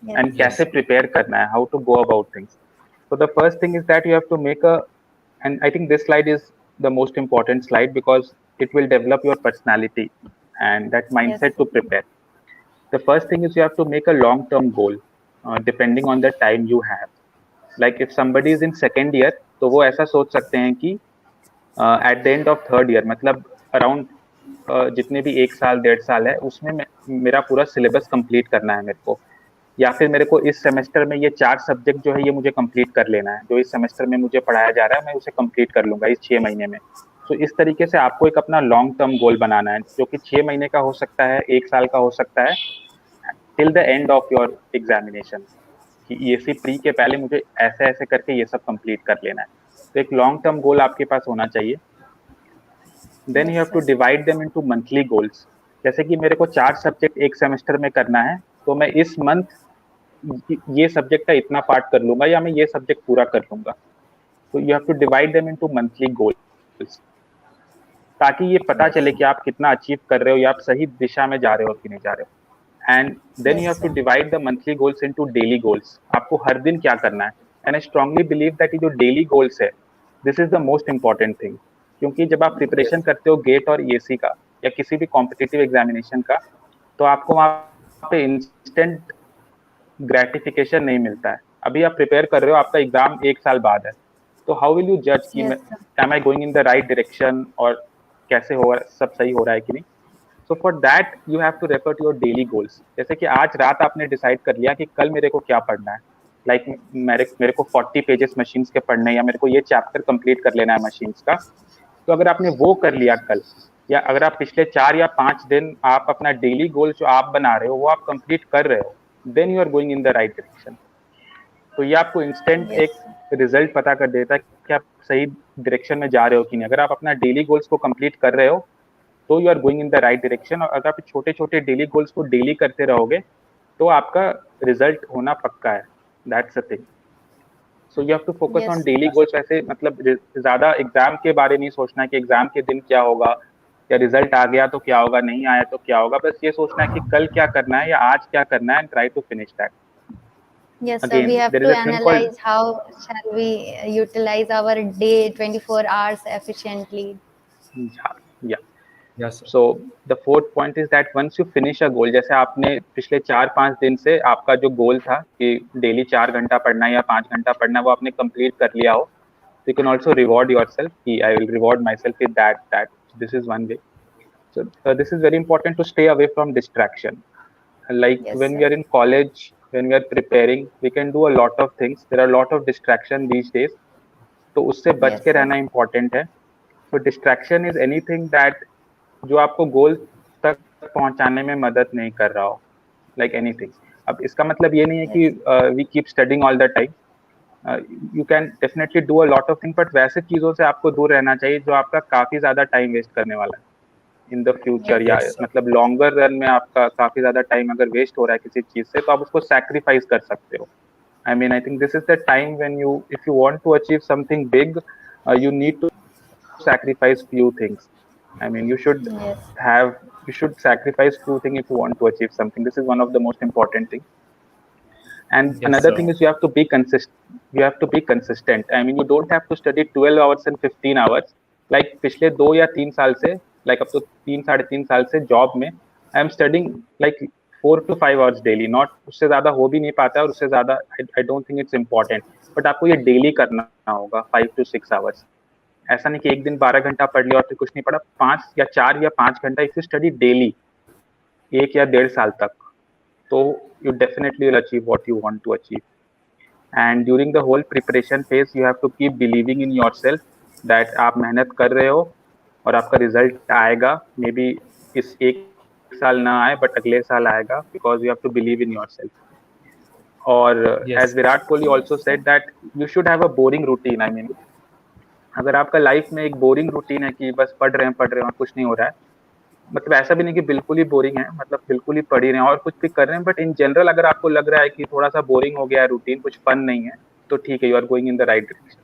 Yes. एंड कैसे प्रिपेयर करना है, how to go about things. So the first thing is that you have to make a, and I think this slide is the most important slide because it will develop your personality and that Yes. mindset to prepare. The first thing is you have to make a long term goal, depending on the time you have. Like if somebody is in second year, तो वो ऐसा सोच सकते हैं कि at the end of third year, मतलब around जितने भी 1 साल 1.5 साल है उसमें मेरा पूरा सिलेबस कंप्लीट करना है मेरे को, या फिर मेरे को इस सेमेस्टर में ये 4 सब्जेक्ट जो है ये मुझे कंप्लीट कर लेना है, जो इस सेमेस्टर में मुझे पढ़ाया जा रहा है मैं उसे कंप्लीट कर लूंगा इस 6 महीने में। तो इस तरीके से आपको एक अपना लॉन्ग टर्म गोल बनाना है, जो कि 6 महीने का हो सकता है, 1 साल का हो सकता है, till the end of your examination, कि ईएससी प्री के पहले मुझे ऐसे ऐसे करके ये सब कंप्लीट कर लेना है। तो एक लॉन्ग टर्म गोल आपके पास होना चाहिए। Then you Yes, have to sir. Divide them into monthly goals. जैसे कि मेरे को 4 सब्जेक्ट एक सेमेस्टर में करना है, तो मैं इस मंथ ये सब्जेक्ट का इतना पार्ट कर लूंगा या मैं ये सब्जेक्ट पूरा कर लूंगा। तो you have to divide them into monthly goals, ताकि ये पता Yes. चले कि आप कितना अचीव कर रहे हो या आप सही दिशा में जा रहे हो कि नहीं जा रहे हो। And then you Yes, have to sir. Divide the monthly goals into daily goals. आपको हर दिन क्या करना है। And I strongly believe that ये जो डेली गोल्स है, this is the most important thing, क्योंकि जब आप प्रिपरेशन करते हो गेट और ईएससी का या किसी भी कॉम्पिटिटिव एग्जामिनेशन का, तो आपको वहाँ पे इंस्टेंट ग्रेटिफिकेशन नहीं मिलता है। अभी आप प्रिपेयर कर रहे हो, आपका एग्जाम 1 साल बाद है, तो हाउ विल यू जज कि Yes, sir. Am I going in the right direction, और कैसे हो सब सही हो रहा है कि नहीं। So for that you have to refer to your daily goals. जैसे कि आज रात आपने डिसाइड कर लिया कि कल मेरे को क्या पढ़ना है, लाइक मेरे को 40 पेजेस मशीन्स के पढ़ने हैं, या मेरे को ये चैप्टर कंप्लीट कर लेना है मशीन्स का। तो अगर आपने वो कर लिया कल, या अगर आप पिछले 4 या 5 दिन आप अपना डेली गोल जो आप बना रहे हो वो आप कंप्लीट कर रहे हो, then you are going in the right direction. तो ये आपको इंस्टेंट Yes. एक रिजल्ट पता कर देता है कि आप सही डायरेक्शन में जा रहे हो कि नहीं। अगर आप अपना डेली गोल्स को कंप्लीट कर रहे हो तो you are going in the right direction, और अगर आप छोटे छोटे डेली गोल्स को डेली करते रहोगे तो आपका रिजल्ट होना पक्का है। That's the thing. So you have to focus Yes. On daily goals. वैसे मतलब ज्यादा एग्जाम के बारे नहीं सोचना कि एग्जाम के दिन क्या होगा, या रिजल्ट आ गया तो क्या होगा, नहीं आया तो क्या होगा। बस ये सोचना है कि कल क्या करना है या आज क्या करना है, and try to finish that. Yes, sir. We Again, have there is to a thing called, analyze how shall we utilize our day 24 hours efficiently. yeah, yeah. Yes, sir. So the fourth point is that once you finish a goal, जैसे आपने पिछले 4-5 दिन से आपका जो गोल था कि daily 4 घंटा पढ़ना या 5 घंटा पढ़ना, वो आपने कंप्लीट कर लिया हो, so you can also reward yourself कि I will reward myself with that this is one way. So this is very important to stay away from distraction. Like Yes, when we sir. are in college, when we are preparing, we can do a lot of things. There are a lot of distraction these days. तो उससे बच Yes, के sir. रहना important है. So distraction is anything that जो आपको गोल तक पहुंचाने में मदद नहीं कर रहा हो, like anything. अब इसका मतलब ये नहीं है Yes. कि we keep studying all the time. You can definitely do a lot of things, but वैसे चीजों से आपको दूर रहना चाहिए जो आपका काफी ज्यादा टाइम वेस्ट करने वाला है इन द फ्यूचर, Yes, या sir. Yes, sir. मतलब लॉन्गर रन में आपका काफी ज्यादा टाइम अगर वेस्ट हो रहा है किसी चीज से, तो आप उसको सैक्रिफाइस कर सकते हो. I mean, I think this is the time when you, if you want to achieve something big, you need to sacrifice few things. I mean, Yes. you should sacrifice few things if you want to achieve something. This is one of the most important things. And Yes, another sir. thing is you have to be consistent. You have to be consistent. I mean, you don't have to study 12 hours and 15 hours. Like पिछले 2 या 3 साल से, like अब तो 3 साढ़े 3 साल से job में, I am studying like 4 to 5 hours daily. Not उससे ज्यादा हो भी नहीं पाता है, और उससे ज्यादा I don't think it's important. But आपको ये डेली करना होगा 5 to 6 hours. ऐसा नहीं कि एक दिन 12 घंटा पढ़ लिया और फिर कुछ नहीं पढ़ा. 5 या 4 या 5 घंटा इफ यू स्टडी डेली 1 या 1.5 साल तक, तो you definitely will achieve what you want to achieve. And during the whole preparation phase, you have to keep believing in yourself that आप मेहनत कर रहे हो और आपका रिजल्ट आएगा. मे बी इस 1 साल ना आए, बट अगले साल आएगा, because you have to believe in yourself. और as Yes. Virat Kohli Yes, also sir. Said that you should have a boring routine. I mean, अगर आपका लाइफ में एक बोरिंग रूटीन है कि बस पढ़ रहे हैं और कुछ नहीं हो रहा है, मतलब ऐसा भी नहीं कि बिल्कुल ही बोरिंग है, मतलब बिल्कुल ही पढ़ ही रहे हैं और कुछ भी कर रहे हैं, बट इन जनरल अगर आपको लग रहा है कि थोड़ा सा बोरिंग हो गया है रूटीन, कुछ फन नहीं है, तो ठीक है, you are going in the right direction.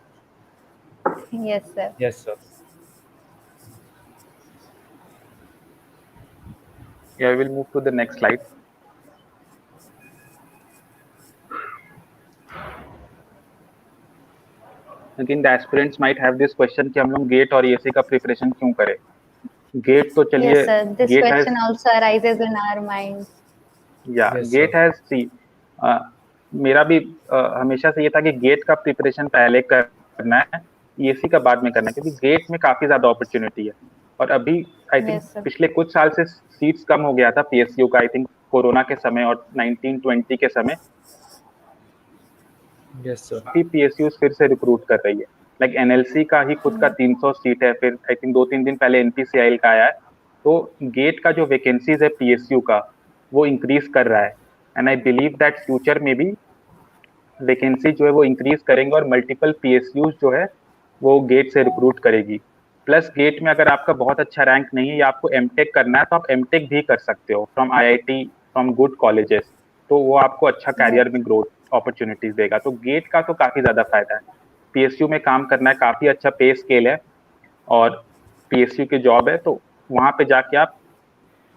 Yes, sir. Yes, sir. Yeah, we will move to the next slide. Again, the aspirants might have this question कि हम लोग गेट और ईएससी का प्रिपरेशन क्यों करें. गेट तो Yes, चलिए, sir. This GATE question has, also arises in our minds. या Yes, sir. GATE has see, मेरा भी हमेशा से ये था कि गेट का प्रिपरेशन पहले करना है, ईएससी का बाद में करना है, क्योंकि गेट में काफी ज्यादा अपॉर्चुनिटी है. और अभी आई थिंक Yes, sर. पिछले कुछ साल से सीट्स कम हो गया था पीएसयू का, आई थिंक कोरोना के समय और 1920 के समय. Yes, sir. पीएसयू फिर से रिक्रूट कर रही है. लाइक एनएलसी का ही खुद का 300 सीट है, फिर आई थिंक 2-3 दिन पहले एनपीसीआई का आया है. तो गेट का जो वैकेंसीज है पीएसयू का, वो इंक्रीज कर रहा है. And I believe that future में भी वैकेंसी जो है वो इंक्रीज करेंगे और मल्टीपल पीएसयूज जो है वो गेट से रिक्रूट करेगी. प्लस गेट में अगर आपका बहुत अच्छा रैंक नहीं है या आपको एमटेक करना है, तो आप एमटेक भी कर सकते हो from IIT, from good colleges. तो वो आपको अच्छा कैरियर में ग्रोथ अपॉर्चुनिटीज देगा. तो गेट का तो काफी ज्यादा फायदा है. पीएसयू में काम करना है, काफी अच्छा पे स्केल है और पीएसयू की जॉब है, तो वहां पे जाके आप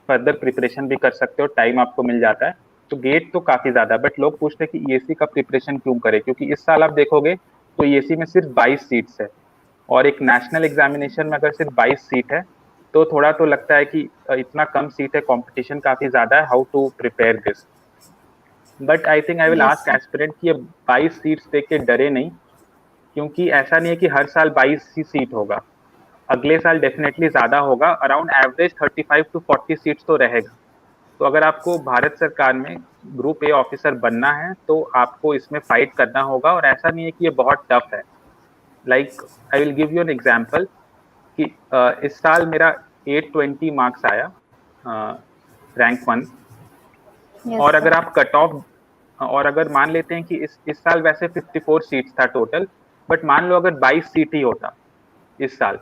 फर्दर प्रिपरेशन भी कर सकते हो, टाइम आपको मिल जाता है. तो गेट तो काफी ज्यादा, बट लोग पूछते हैं कि ईएससी का प्रिपरेशन क्यों करें, क्योंकि इस साल आप देखोगे तो ईएससी में सिर्फ 22 सीट्स है, और एक नेशनल एग्जामिनेशन में अगर सिर्फ 22 सीट है, तो थोड़ा तो लगता है कि इतना कम सीट है, कंपटीशन काफी ज्यादा है, how to prepare this. But I think I will Yes, ask sir. Aspirant कि ये 22 सीट्स देख के डरे नहीं, क्योंकि ऐसा नहीं है कि हर साल 22 ही सीट होगा. अगले साल डेफिनेटली ज्यादा होगा, अराउंड एवरेज 35 to 40 सीट्स तो रहेगा. तो अगर आपको भारत सरकार में ग्रुप ए ऑफिसर बनना है, तो आपको इसमें फाइट करना होगा, और ऐसा नहीं है कि ये बहुत टफ है. Like I will give you an example कि इस साल मेरा 820 मार्क्स आया, रैंक 1. Yes, और sir. अगर आप कट ऑफ, और अगर मान लेते हैं कि इस साल वैसे 54 सीट्स था टोटल, बट मान लो अगर 22 सीट ही होता इस साल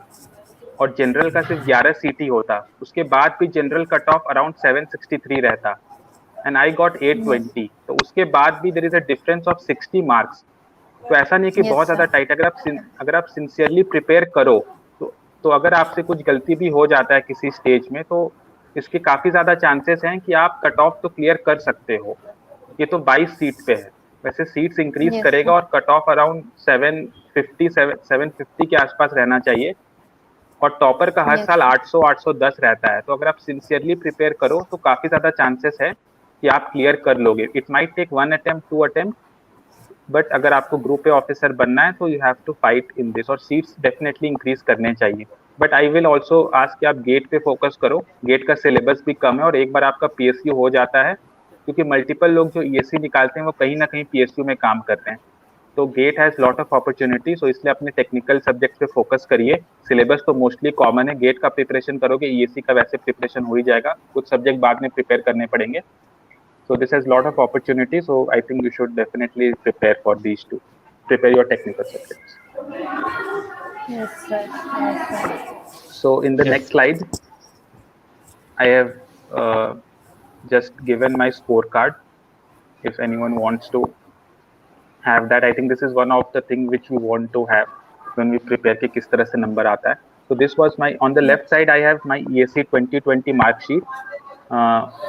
और जनरल का सिर्फ 11 सीट ही होता, उसके बाद भी जनरल कट ऑफ अराउंड 763 रहता, एंड आई गॉट Yes. 820, तो उसके बाद भी there is a difference of 60 marks. तो ऐसा नहीं कि Yes, बहुत ज्यादा sir. टाइट. अगर आप सिंसियरली प्रिपेयर करो, तो अगर आपसे कुछ गलती भी हो जाता है किसी स्टेज में, तो इसके काफी ज्यादा चांसेस हैं कि आप कट ऑफ तो क्लियर कर सकते हो. ये तो 22 सीट पे है. वैसे सीट्स इंक्रीज Yes, करेगा sir. और कट ऑफ अराउंड 750 के आसपास रहना चाहिए। और टॉपर का हर Yes, साल sir. 800 810 रहता है, तो अगर आप सिंसियरली प्रिपेयर करो तो काफी ज्यादा चांसेस है कि आप क्लियर कर लोगे। It might take 1 attempt 2 attempt, but अगर आपको ग्रुप ए ऑफिसर बनना है तो you have to fight in this, और सीट्स डेफिनेटली इंक्रीज करने चाहिए। बट आई विल ऑल्सो आज कि आप गेट पे फोकस करो, गेट का सिलेबस भी कम है, और एक बार आपका पीएसयू हो जाता है, क्योंकि मल्टीपल लोग जो ईएससी निकालते हैं वो कहीं ना कहीं पीएसयू में काम कर रहे हैं, तो GATE has lot of opportunity. So इसलिए अपने टेक्निकल सब्जेक्ट पे फोकस करिए। सिलेबस तो मोस्टली कॉमन है, गेट का प्रिपरेशन करोगे ईएससी का वैसे प्रिपरेशन हो ही जाएगा, कुछ सब्जेक्ट बाद में प्रिपेयर करने पड़ेंगे। So this has lot of opportunity. So I think you should definitely prepare for these two. Prepare your technical subjects. Yes, sir. Yes, sir. So in the Yes. next slide, I have uh, just given my scorecard. If anyone wants to have that, I think this is one of the things which we want to have when we prepare कि किस तरह से number आता है. So this was my, on the left side I have my ESE 2020 mark sheet.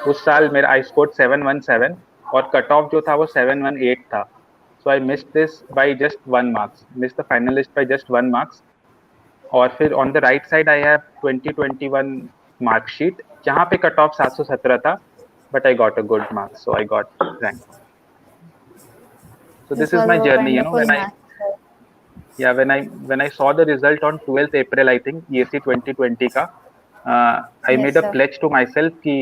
उस साल मेरा I score 717 और कट ऑफ जो था वो 718 था। So I missed this by just 1 marks, miss the finalist by just 1 marks. और फिर on the right side I have 2021 marksheet जहाँ पे कट ऑफ 717 था, but I got a good marks, so I got rank. So this This is was my a journey, wonderful when I, match, sir. yeah, when I saw the result on 12th April, I think ESE 2020 का, I Yes, made a sir. pledge to myself कि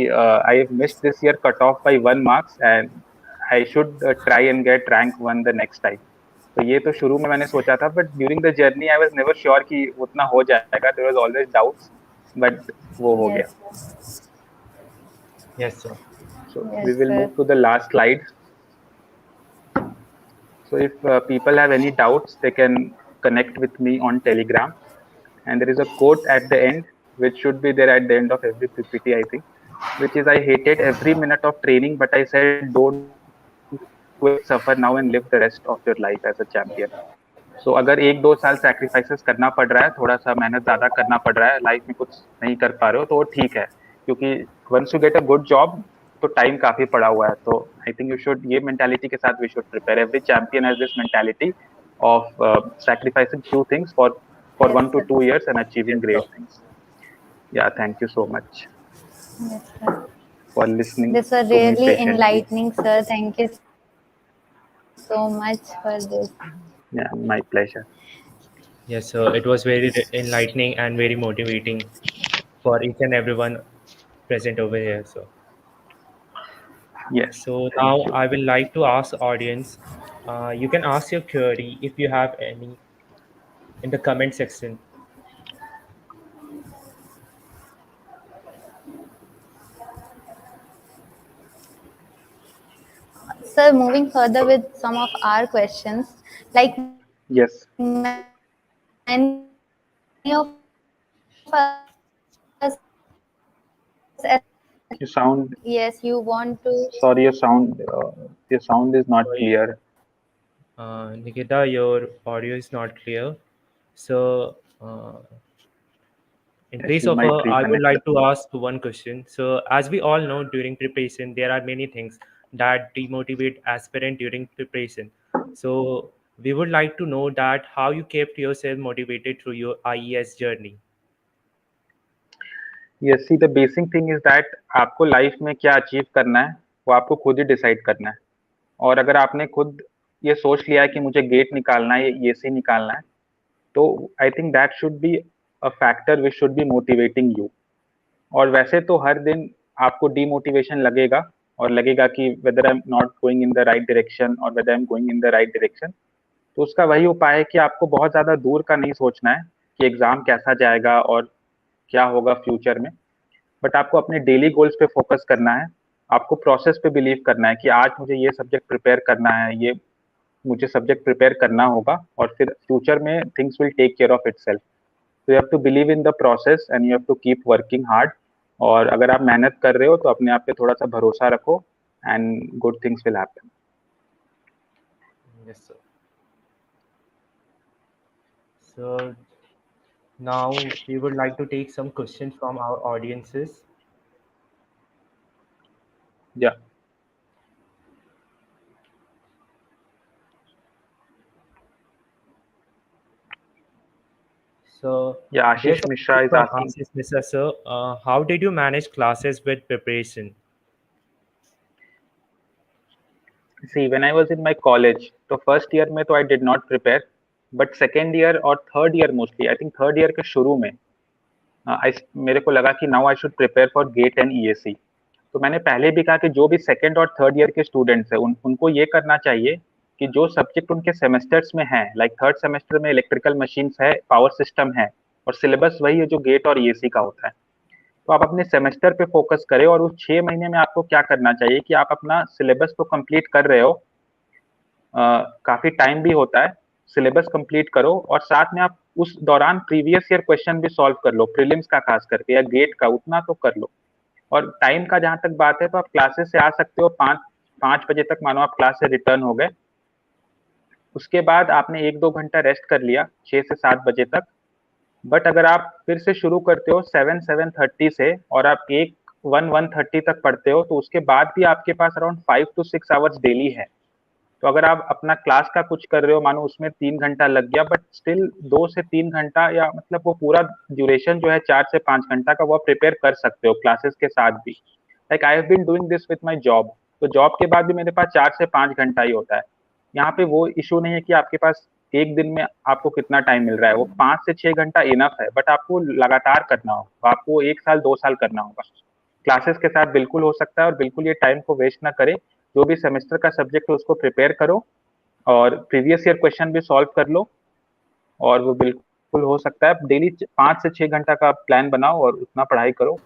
I have missed this year cut off by 1 marks and I should try and get rank 1 the next time. तो ये तो शुरू में मैंने सोचा था, but during the journey I was never sure कि उतना हो जाएगा, there was always doubts, but वो हो Yes, गया। sir. Yes, sir. So we Yes, will sir. move to the last slide. So if people have any doubts, they can connect with me on Telegram, and there is a quote at the end which should be there at the end of every PPT, I think, which is, I hated every minute of training, but I said don't quit, suffer now and live the rest of your life as a champion. So अगर 1-2 साल sacrifices करना पड़ रहा है, थोड़ा सा मेहनत ज्यादा करना पड़ रहा है, लाइफ में कुछ नहीं कर पा रहे हो, तो वो ठीक है, क्योंकि once you get a good job तो टाइम काफी पड़ा हुआ है। तो आई थिंक यू शुड, ये मेंटालिटी के साथ we should prepare. Every champion has this mentality of sacrificing few things for Yes, 1 to 2 years and Yes, achieving sir. great things. Yeah, thank you so much yes, sir. for listening This was to me really patiently. enlightening, sir. Thank you so much for this. Yeah, my pleasure. Yes, sir. It was very enlightening and very motivating for each and everyone present over here. Yes, So thank now you. I will like to ask audience. You can ask your query if you have any in the comment section. Sir, moving further with some of our questions, like many of us Yes, aspire to become engineers. you sound, Yes, you want to. sorry, your sound is not Sorry, clear. Nikita, your audio is not clear. So, in Yes, place you of might I would reconnect with like to me. ask one question. So, as we all know, during preparation, there are many things that demotivate aspirant during preparation. So, we would like to know that how you kept yourself motivated through your IES journey. Yes, see, the basic thing is that आपको life में क्या achieve करना है वो आपको खुद ही decide करना है। और अगर आपने खुद ये सोच लिया है कि मुझे गेट निकालना है, ये सी निकालना है, तो I think that should be a factor which should be motivating you. और वैसे तो हर दिन आपको डीमोटिवेशन लगेगा, और लगेगा कि whether I am not going in the right direction और whether I am going in the right direction. तो उसका वही उपाय है कि आपको बहुत ज्यादा दूर का नहीं सोचना है कि एग्जाम कैसा जाएगा और क्या होगा फ्यूचर में, बट आपको अपने डेली गोल्स पे फोकस करना है। आपको प्रोसेस पे बिलीव करना है कि आज मुझे ये सब्जेक्ट प्रिपेयर करना है, ये मुझे सब्जेक्ट प्रिपेयर करना होगा, और फिर फ्यूचर में things will take care of itself. तो you have to believe in the process and you have to keep working hard. और अगर आप मेहनत कर रहे हो तो अपने आप पे थोड़ा सा भरोसा रखो, and good things will happen. Yes, sir. So now we would like to take some questions from our audiences. या So Yeah, this Ashish question Mishra is from asking. Ashish Mishra, sir. How did you manage classes with preparation? See, when I was in my college, तो first year में तो I did not prepare, but second year और third year mostly, I think third year के शुरू में मेरे को लगा कि now I should prepare for GATE and ESC. तो मैंने पहले भी कहा कि जो भी सेकेंड और थर्ड ईयर के स्टूडेंट्स हैं उनको ये करना चाहिए कि जो सब्जेक्ट उनके सेमेस्टर्स में है, लाइक थर्ड सेमेस्टर में इलेक्ट्रिकल मशीन्स है, पावर सिस्टम है, और सिलेबस वही है जो गेट और ईएससी का होता है, तो आप अपने सेमेस्टर पे फोकस करें। और उस 6 महीने में आपको क्या करना चाहिए कि आप अपना सिलेबस तो कंप्लीट कर रहे हो, काफी टाइम भी होता है, सिलेबस कंप्लीट करो और साथ में आप उस दौरान प्रीवियस ईयर क्वेश्चन भी सॉल्व कर लो, प्रीलिम्स का खास करके या गेट का, उतना तो कर लो। और टाइम का जहां तक बात है तो आप क्लासेस से आ सकते हो, 5 बजे तक मानो आप क्लास से रिटर्न हो गए, उसके बाद आपने 1-2 घंटा रेस्ट कर लिया 6 से 7 बजे तक। बट अगर आप फिर से शुरू करते हो 7-7:30 से और आप 1-1:30 तक पढ़ते हो, तो उसके बाद भी आपके पास अराउंड 5 to 6 आवर्स डेली है। तो अगर आप अपना क्लास का कुछ कर रहे हो, मानो उसमें 3 घंटा लग गया, बट स्टिल 2 से 3 घंटा, या मतलब वो पूरा ड्यूरेशन जो है 4 से 5 घंटा का, वो आप प्रिपेयर कर सकते हो क्लासेस के साथ भी। Like I have been doing this with my job, तो जॉब के बाद भी मेरे पास 4 से 5 घंटा ही होता है। यहाँ पे वो इशू नहीं है कि आपके पास एक दिन में आपको कितना टाइम मिल रहा है, वो 5 से 6 घंटा इनफ है, बट आपको लगातार करना होगा, आपको 1 साल 2 साल करना होगा। क्लासेस के साथ बिल्कुल हो सकता है, और बिल्कुल ये टाइम को वेस्ट ना करे। जो भी सेमेस्टर का सब्जेक्ट है उसको प्रिपेयर करो और प्रीवियस ईयर क्वेश्चन भी सॉल्व कर लो, और वो बिल्कुल हो सकता है। डेली 5 से 6 घंटा का प्लान बनाओ और उतना पढ़ाई करो,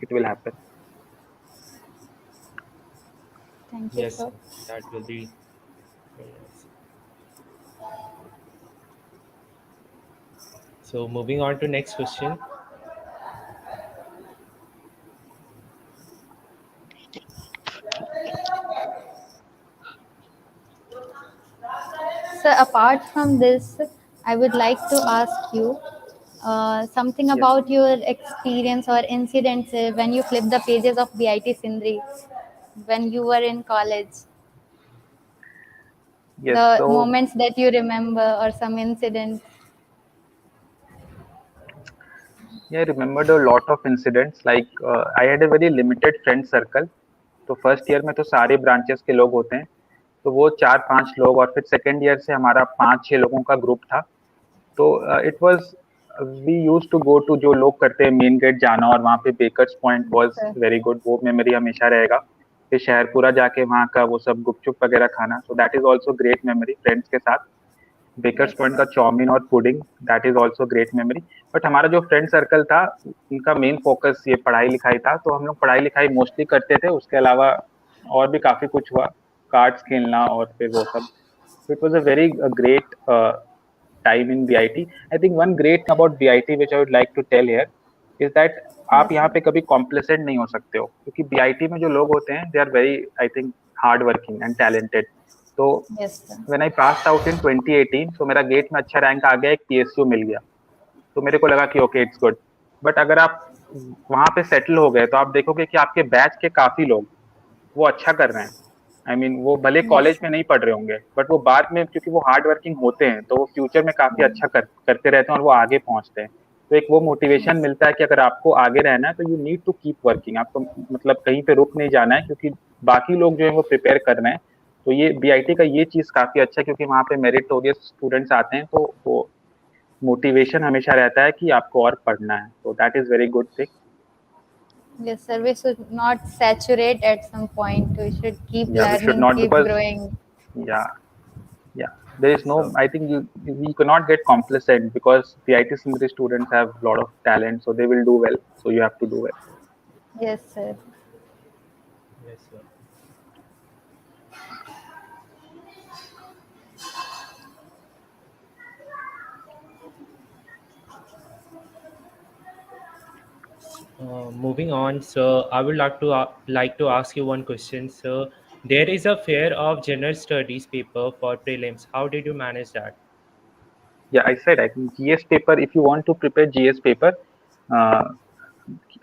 it will happen. Thank you, Yes, sir. sir. That will be very nice. So moving on to next question. So apart from this, I would like to ask you something Yes, about your experience or incidents when you flip the pages of BIT Sindri when you were in college. yes. The So moments that you remember or some incidents. yeah, I remembered a lot of incidents. Like I had a very limited friend circle. तो first year में तो सारे branches के लोग होते हैं, तो वो 4-5 लोग, और फिर सेकेंड ईयर से हमारा 5-6 लोगों का ग्रुप था। तो it was, we used to go to, जो लोग करते हैं मेन गेट जाना, और वहाँ पे bakers point Yes, was sir. Very good, वो मेमोरी हमेशा रहेगा। फिर शहरपुरा जाके वहाँ का वो सब गुपचुप वगैरह खाना, so that is also great memory friends के साथ। Bakers Yes. पॉइंट का चाउमीन और pudding, that is also great memory. But हमारा जो फ्रेंड सर्कल था, उनका मेन फोकस ये पढ़ाई लिखाई था, तो हम लोग पढ़ाई लिखाई मोस्टली करते थे, उसके अलावा और भी काफी कुछ हुआ, कार्ड्स खेलना और फिर वो सब। It was a very great time in BIT. I think one great thing about BIT which I would like to tell here is that आप Yes, यहाँ sir. पे कभी कॉम्प्लेसेंट नहीं हो सकते हो, क्योंकि बीआईटी में जो लोग होते हैं they are very, I think, hard working and talented. तो Yes, sir. When I passed out in 2018, तो मेरा गेट में अच्छा रैंक आ गया, एक पीएसयू मिल गया, तो मेरे को लगा कि ओके इट्स गुड। बट अगर आप वहां पे सेटल हो गए तो आप देखोगे कि आपके बैच के काफी लोग वो अच्छा कर रहे हैं। आई मीन वो भले Yes, कॉलेज sir. में नहीं पढ़ रहे होंगे, बट वो बाद में, क्योंकि वो हार्ड वर्किंग होते हैं, तो वो फ्यूचर में काफी अच्छा करते रहते हैं और वो आगे पहुंचते हैं। तो एक वो मोटिवेशन Yes. मिलता है कि अगर आपको आगे रहना है तो you need to keep working, आपको मतलब कहीं पे रुक नहीं जाना है, क्योंकि बाकी लोग जो है वो प्रिपेयर कर रहे हैं। तो ये बीआईटी का ये चीज काफी अच्छा है, क्योंकि वहाँ पे मेरिटोरियस स्टूडेंट्स आते हैं, तो वो मोटिवेशन हमेशा रहता है कि आपको और पढ़ना है, तो that is very good thing. Yes, sir. We should not saturate at some point. We should keep या we should learning, not, keep because growing. या yeah, there is no, So I think you cannot get complacent, because the IT Sindri students have a lot of talent, so they will do well, so you have to do well. Yes, sir. yes, sir. Moving on, so I would like to ask you one question. So there is a fair of general studies paper for prelims. How did you manage that? Yeah, I said, I think GS paper, if you want to prepare GS paper, uh,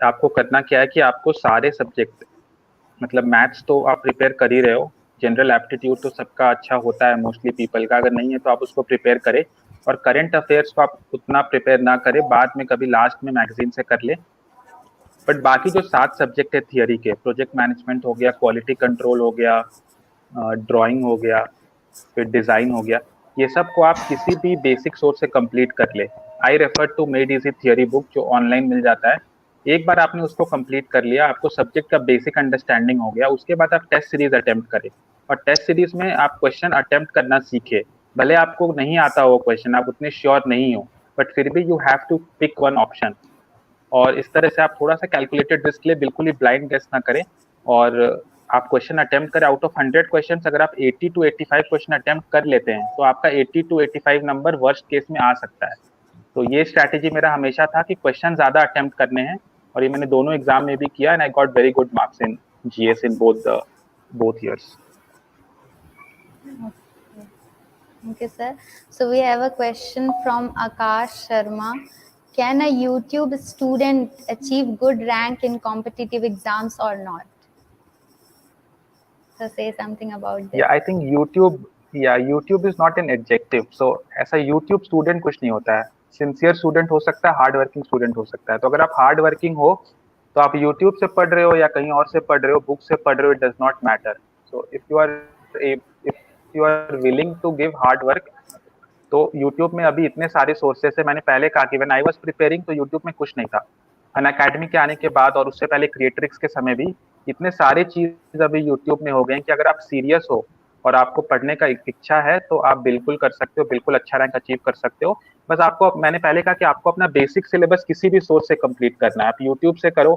आपको करना क्या है कि आपको सारे subject, मतलब maths तो आप प्रिपेयर कर ही रहे हो, जनरल एप्टीट्यूड तो सबका अच्छा होता है मोस्टली पीपल का, अगर नहीं है तो आप उसको प्रिपेयर करें। और करंट अफेयर्स को आप उतना प्रिपेयर ना करें, बाद में कभी लास्ट में मैगजीन से कर ले। बट बाकी जो 7 सब्जेक्ट है थियरी के, प्रोजेक्ट मैनेजमेंट हो गया, क्वालिटी कंट्रोल हो गया, ड्राइंग हो गया, फिर डिजाइन हो गया, ये सब को आप किसी भी बेसिक सोर्स से कंप्लीट कर ले। I refer to Made Easy theory book, जो ऑनलाइन मिल जाता है। एक बार आपने उसको कंप्लीट कर लिया, आपको सब्जेक्ट का बेसिक अंडरस्टैंडिंग हो गया, उसके बाद आप टेस्ट सीरीज अटेम्प्ट करें, और टेस्ट सीरीज में आप क्वेश्चन अटेम्प्ट करना सीखे। भले आपको नहीं आता हो क्वेश्चन, आप उतने श्योर नहीं हो, बट फिर भी you have to pick one option. और इस तरह से आप थोड़ा सा कैलकुलेटेड रिस्क ले, बिल्कुल ही ब्लाइंड गेस ना करें, और आप क्वेश्चन अटेम्प्ट करें। आउट ऑफ 100 क्वेश्चन अगर आप 80 to 85 क्वेश्चन अटेम्प्ट कर लेते हैं, तो आपका 80 to 85 नंबर वर्स्ट केस में आ सकता है। तो ये स्ट्रैटेजी मेरा हमेशा था कि क्वेश्चन ज्यादा अटेम्प्ट करने हैं, और ये मैंने दोनों एग्जाम में भी किया, and I got very good marks in GS in both years. Okay, sir. So we have a question from Akash Sharma. Can a YouTube student achieve good rank in competitive exams or not? So say something about this. Yeah, I think YouTube is not an adjective. So ऐसा YouTube student कुछ नहीं होता है। Sincere student हो सकता है, hard working student हो सकता है। तो अगर आप हार्ड वर्किंग हो, तो आप YouTube से पढ़ रहे हो या कहीं और से पढ़ रहे हो, बुक से पढ़ रहे हो, it does not matter. So if you are willing to give hard work, तो YouTube में अभी इतने सारे सोर्सेस है। मैंने पहले कहा कि व्हेन आई वाज प्रिपेयरिंग, तो YouTube में कुछ नहीं था। अनअकैडमी के आने के बाद और उससे पहले क्रिएट्रिक्स के समय भी इतने सारे चीज अभी YouTube में हो गए हैं कि अगर आप सीरियस हो और आपको पढ़ने का इच्छा है, तो आप बिल्कुल कर सकते हो, बिल्कुल अच्छा रैंक अचीव कर सकते हो। बस आपको, मैंने पहले कहा कि आपको अपना बेसिक सिलेबस किसी भी सोर्स से कंप्लीट करना है। आप यूट्यूब से करो,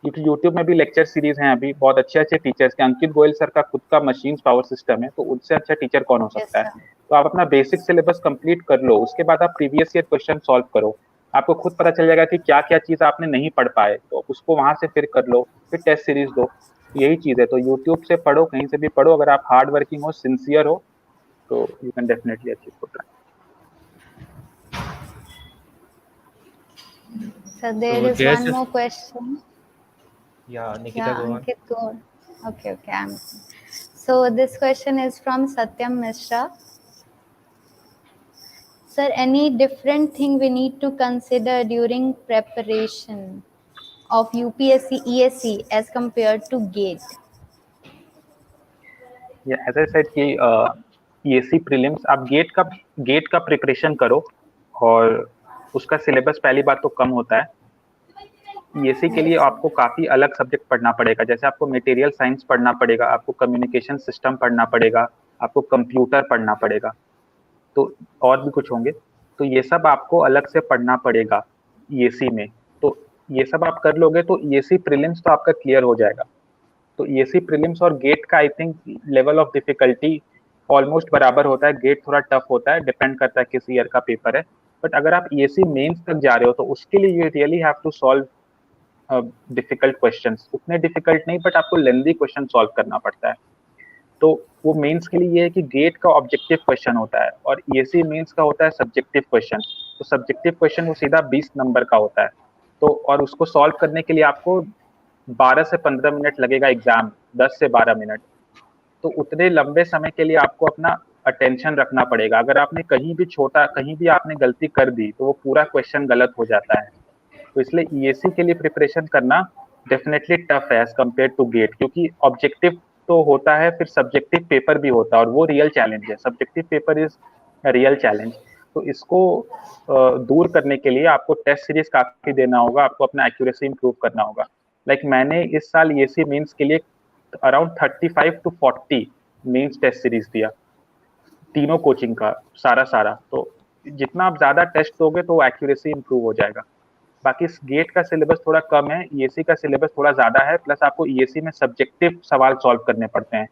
क्योंकि यूट्यूब में भी लेक्चर सीरीज हैं अभी, बहुत अच्छे अच्छे टीचर्स के। अंकित गोयल सर का खुद का मशीन पावर सिस्टम है, तो उनसे अच्छा टीचर कौन हो सकता है। तो आप अपना बेसिक सिलेबस कंप्लीट कर लो, उसके बाद आप प्रीवियस ईयर क्वेश्चन सॉल्व करो। आपको खुद पता चल जाएगा कि क्या क्या चीज आपने नहीं पढ़ पाए, तो उसको वहां से फिर कर लो, फिर टेस्ट सीरीज दो। यही चीज है। तो यूट्यूब से पढ़ो, कहीं से भी पढ़ो, अगर आप हार्ड वर्किंग हो, सिंसियर हो, तो you can definitely achieve good rank. So there is one more question. Yeah, Nikita, go on. Ankit, go on. Okay. So this question is from Satyam Mishra. Sir, any different thing we need to consider during preparation of UPSC ESE as compared to GATE? Yeah, as I said कि ESE prelims, आप gate का preparation करो, और उसका syllabus पहली बात तो कम होता है। ESE के लिए आपको काफी अलग सब्जेक्ट पढ़ना पड़ेगा। जैसे आपको मटेरियल साइंस पढ़ना पड़ेगा, आपको कम्युनिकेशन सिस्टम पढ़ना पड़ेगा, आपको कंप्यूटर पढ़ना पड़ेगा, तो और भी कुछ होंगे। तो ये सब आपको अलग से पढ़ना पड़ेगा ESE में। तो ये सब आप कर लोगे तो ESE प्रीलिम्स तो आपका क्लियर हो जाएगा। तो ESE प्रीलिम्स और गेट का I think level of difficulty almost बराबर होता है। गेट थोड़ा टफ होता है, डिपेंड करता है किस ईयर का पेपर है। बट अगर आप ESE मेंस तक जा रहे हो, तो उसके लिए you really have to solve difficult questions. उतने डिफिकल्ट नहीं, बट आपको लेंथी क्वेश्चन सॉल्व करना पड़ता है। तो वो मेंस के लिए ये है कि गेट का ऑब्जेक्टिव क्वेश्चन होता है, और ESE मेंस का होता है सब्जेक्टिव क्वेश्चन। तो सब्जेक्टिव क्वेश्चन वो सीधा 20 नंबर का होता है। तो और उसको सॉल्व करने के लिए आपको 12 से 15 मिनट लगेगा एग्जाम, 10 से 12 मिनट। तो उतने लंबे समय के लिए आपको अपना अटेंशन रखना पड़ेगा। अगर आपने कहीं भी आपने गलती कर दी, तो वो पूरा क्वेश्चन गलत हो जाता है। तो इसलिए ESE के लिए प्रिपरेशन करना डेफिनेटली टफ है एज कम्पेयर टू गेट, क्योंकि ऑब्जेक्टिव तो होता है, फिर सब्जेक्टिव पेपर भी होता है, और वो रियल चैलेंज है। Subjective paper is real challenge. तो इसको दूर करने के लिए आपको टेस्ट सीरीज काफी देना होगा, आपको अपना एक्यूरेसी इंप्रूव करना होगा। लाइक मैंने इस साल ESE मेंस के लिए around 35 to 40 mains test series दिया, तीनों कोचिंग का सारा। तो जितना आप ज्यादा टेस्ट दोगे, तो एक्यूरेसी इंप्रूव हो जाएगा। बाकी गेट का सिलेबस थोड़ा कम है, ESE का सिलेबस थोड़ा ज्यादा है, प्लस आपको ESE में सब्जेक्टिव सवाल सॉल्व करने पड़ते हैं।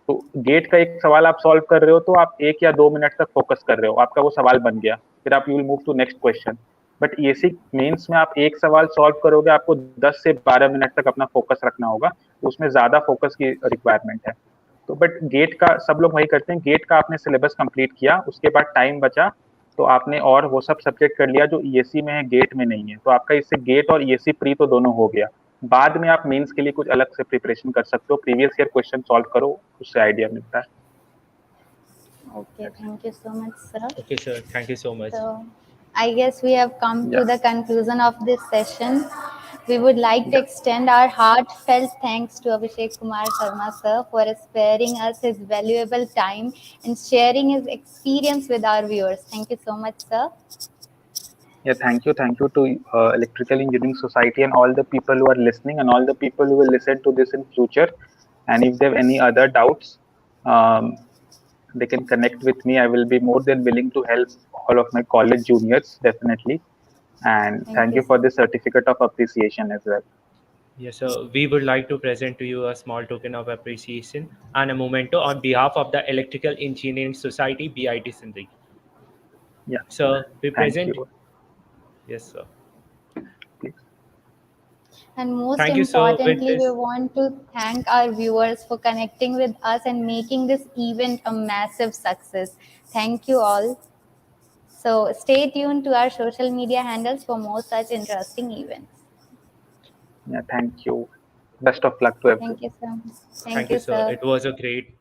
तो गेट का एक सवाल आप सॉल्व कर रहे हो, तो आप 1 या 2 मिनट तक फोकस कर रहे हो, आपका वो सवाल बन गया, फिर आप you will move to next question. But ESE mains में आप एक सवाल सॉल्व करोगे, आपको 10 से 12 मिनट तक अपना फोकस रखना होगा, तो उसमें ज्यादा फोकस की रिक्वायरमेंट है। तो बट गेट का सब लोग वही करते हैं, गेट का आपने सिलेबस कंप्लीट किया, उसके बाद टाइम बचा, तो आपने और वो सब सब्जेक्ट कर लिया जो ESE में है, गेट में नहीं है। तो आपका इससे गेट और ESE प्री तो दोनों हो गया। बाद में आप मेंस के लिए कुछ अलग से प्रिपरेशन कर सकते हो, प्रीवियस ईयर क्वेश्चन सॉल्व करो, उससे आइडिया मिलता है। Okay, thank you so much, sir. Okay, sir. Thank you so much. So, I guess we have come Yeah, to the conclusion of this session. We would like to yeah, extend our heartfelt thanks to Abhishek Kumar Sharma, sir, for sparing us his valuable time and sharing his experience with our viewers. Thank you so much, sir. yeah. Thank you to Electrical Engineering Society and all the people who are listening and all the people who will listen to this in future. And if they have any other doubts, um, they can connect with me. I will be more than willing to help all of my college juniors, definitely. And Thank thank you, you sir. for the certificate of appreciation as well. Yes, sir. We would like to present to you a small token of appreciation and a memento on behalf of the Electrical Engineering Society, BIT Sindhi. Yeah, So we thank present. you. Yes, sir. Please. And most Thank you, sir. With importantly, we this, want to thank our viewers for connecting with us and making this event a massive success. Thank you all. So, stay tuned to our social media handles for more such interesting events. Yeah, thank you. Best of luck to everyone. Thank you, sir. Thank thank you, you, sir. sir. It was a great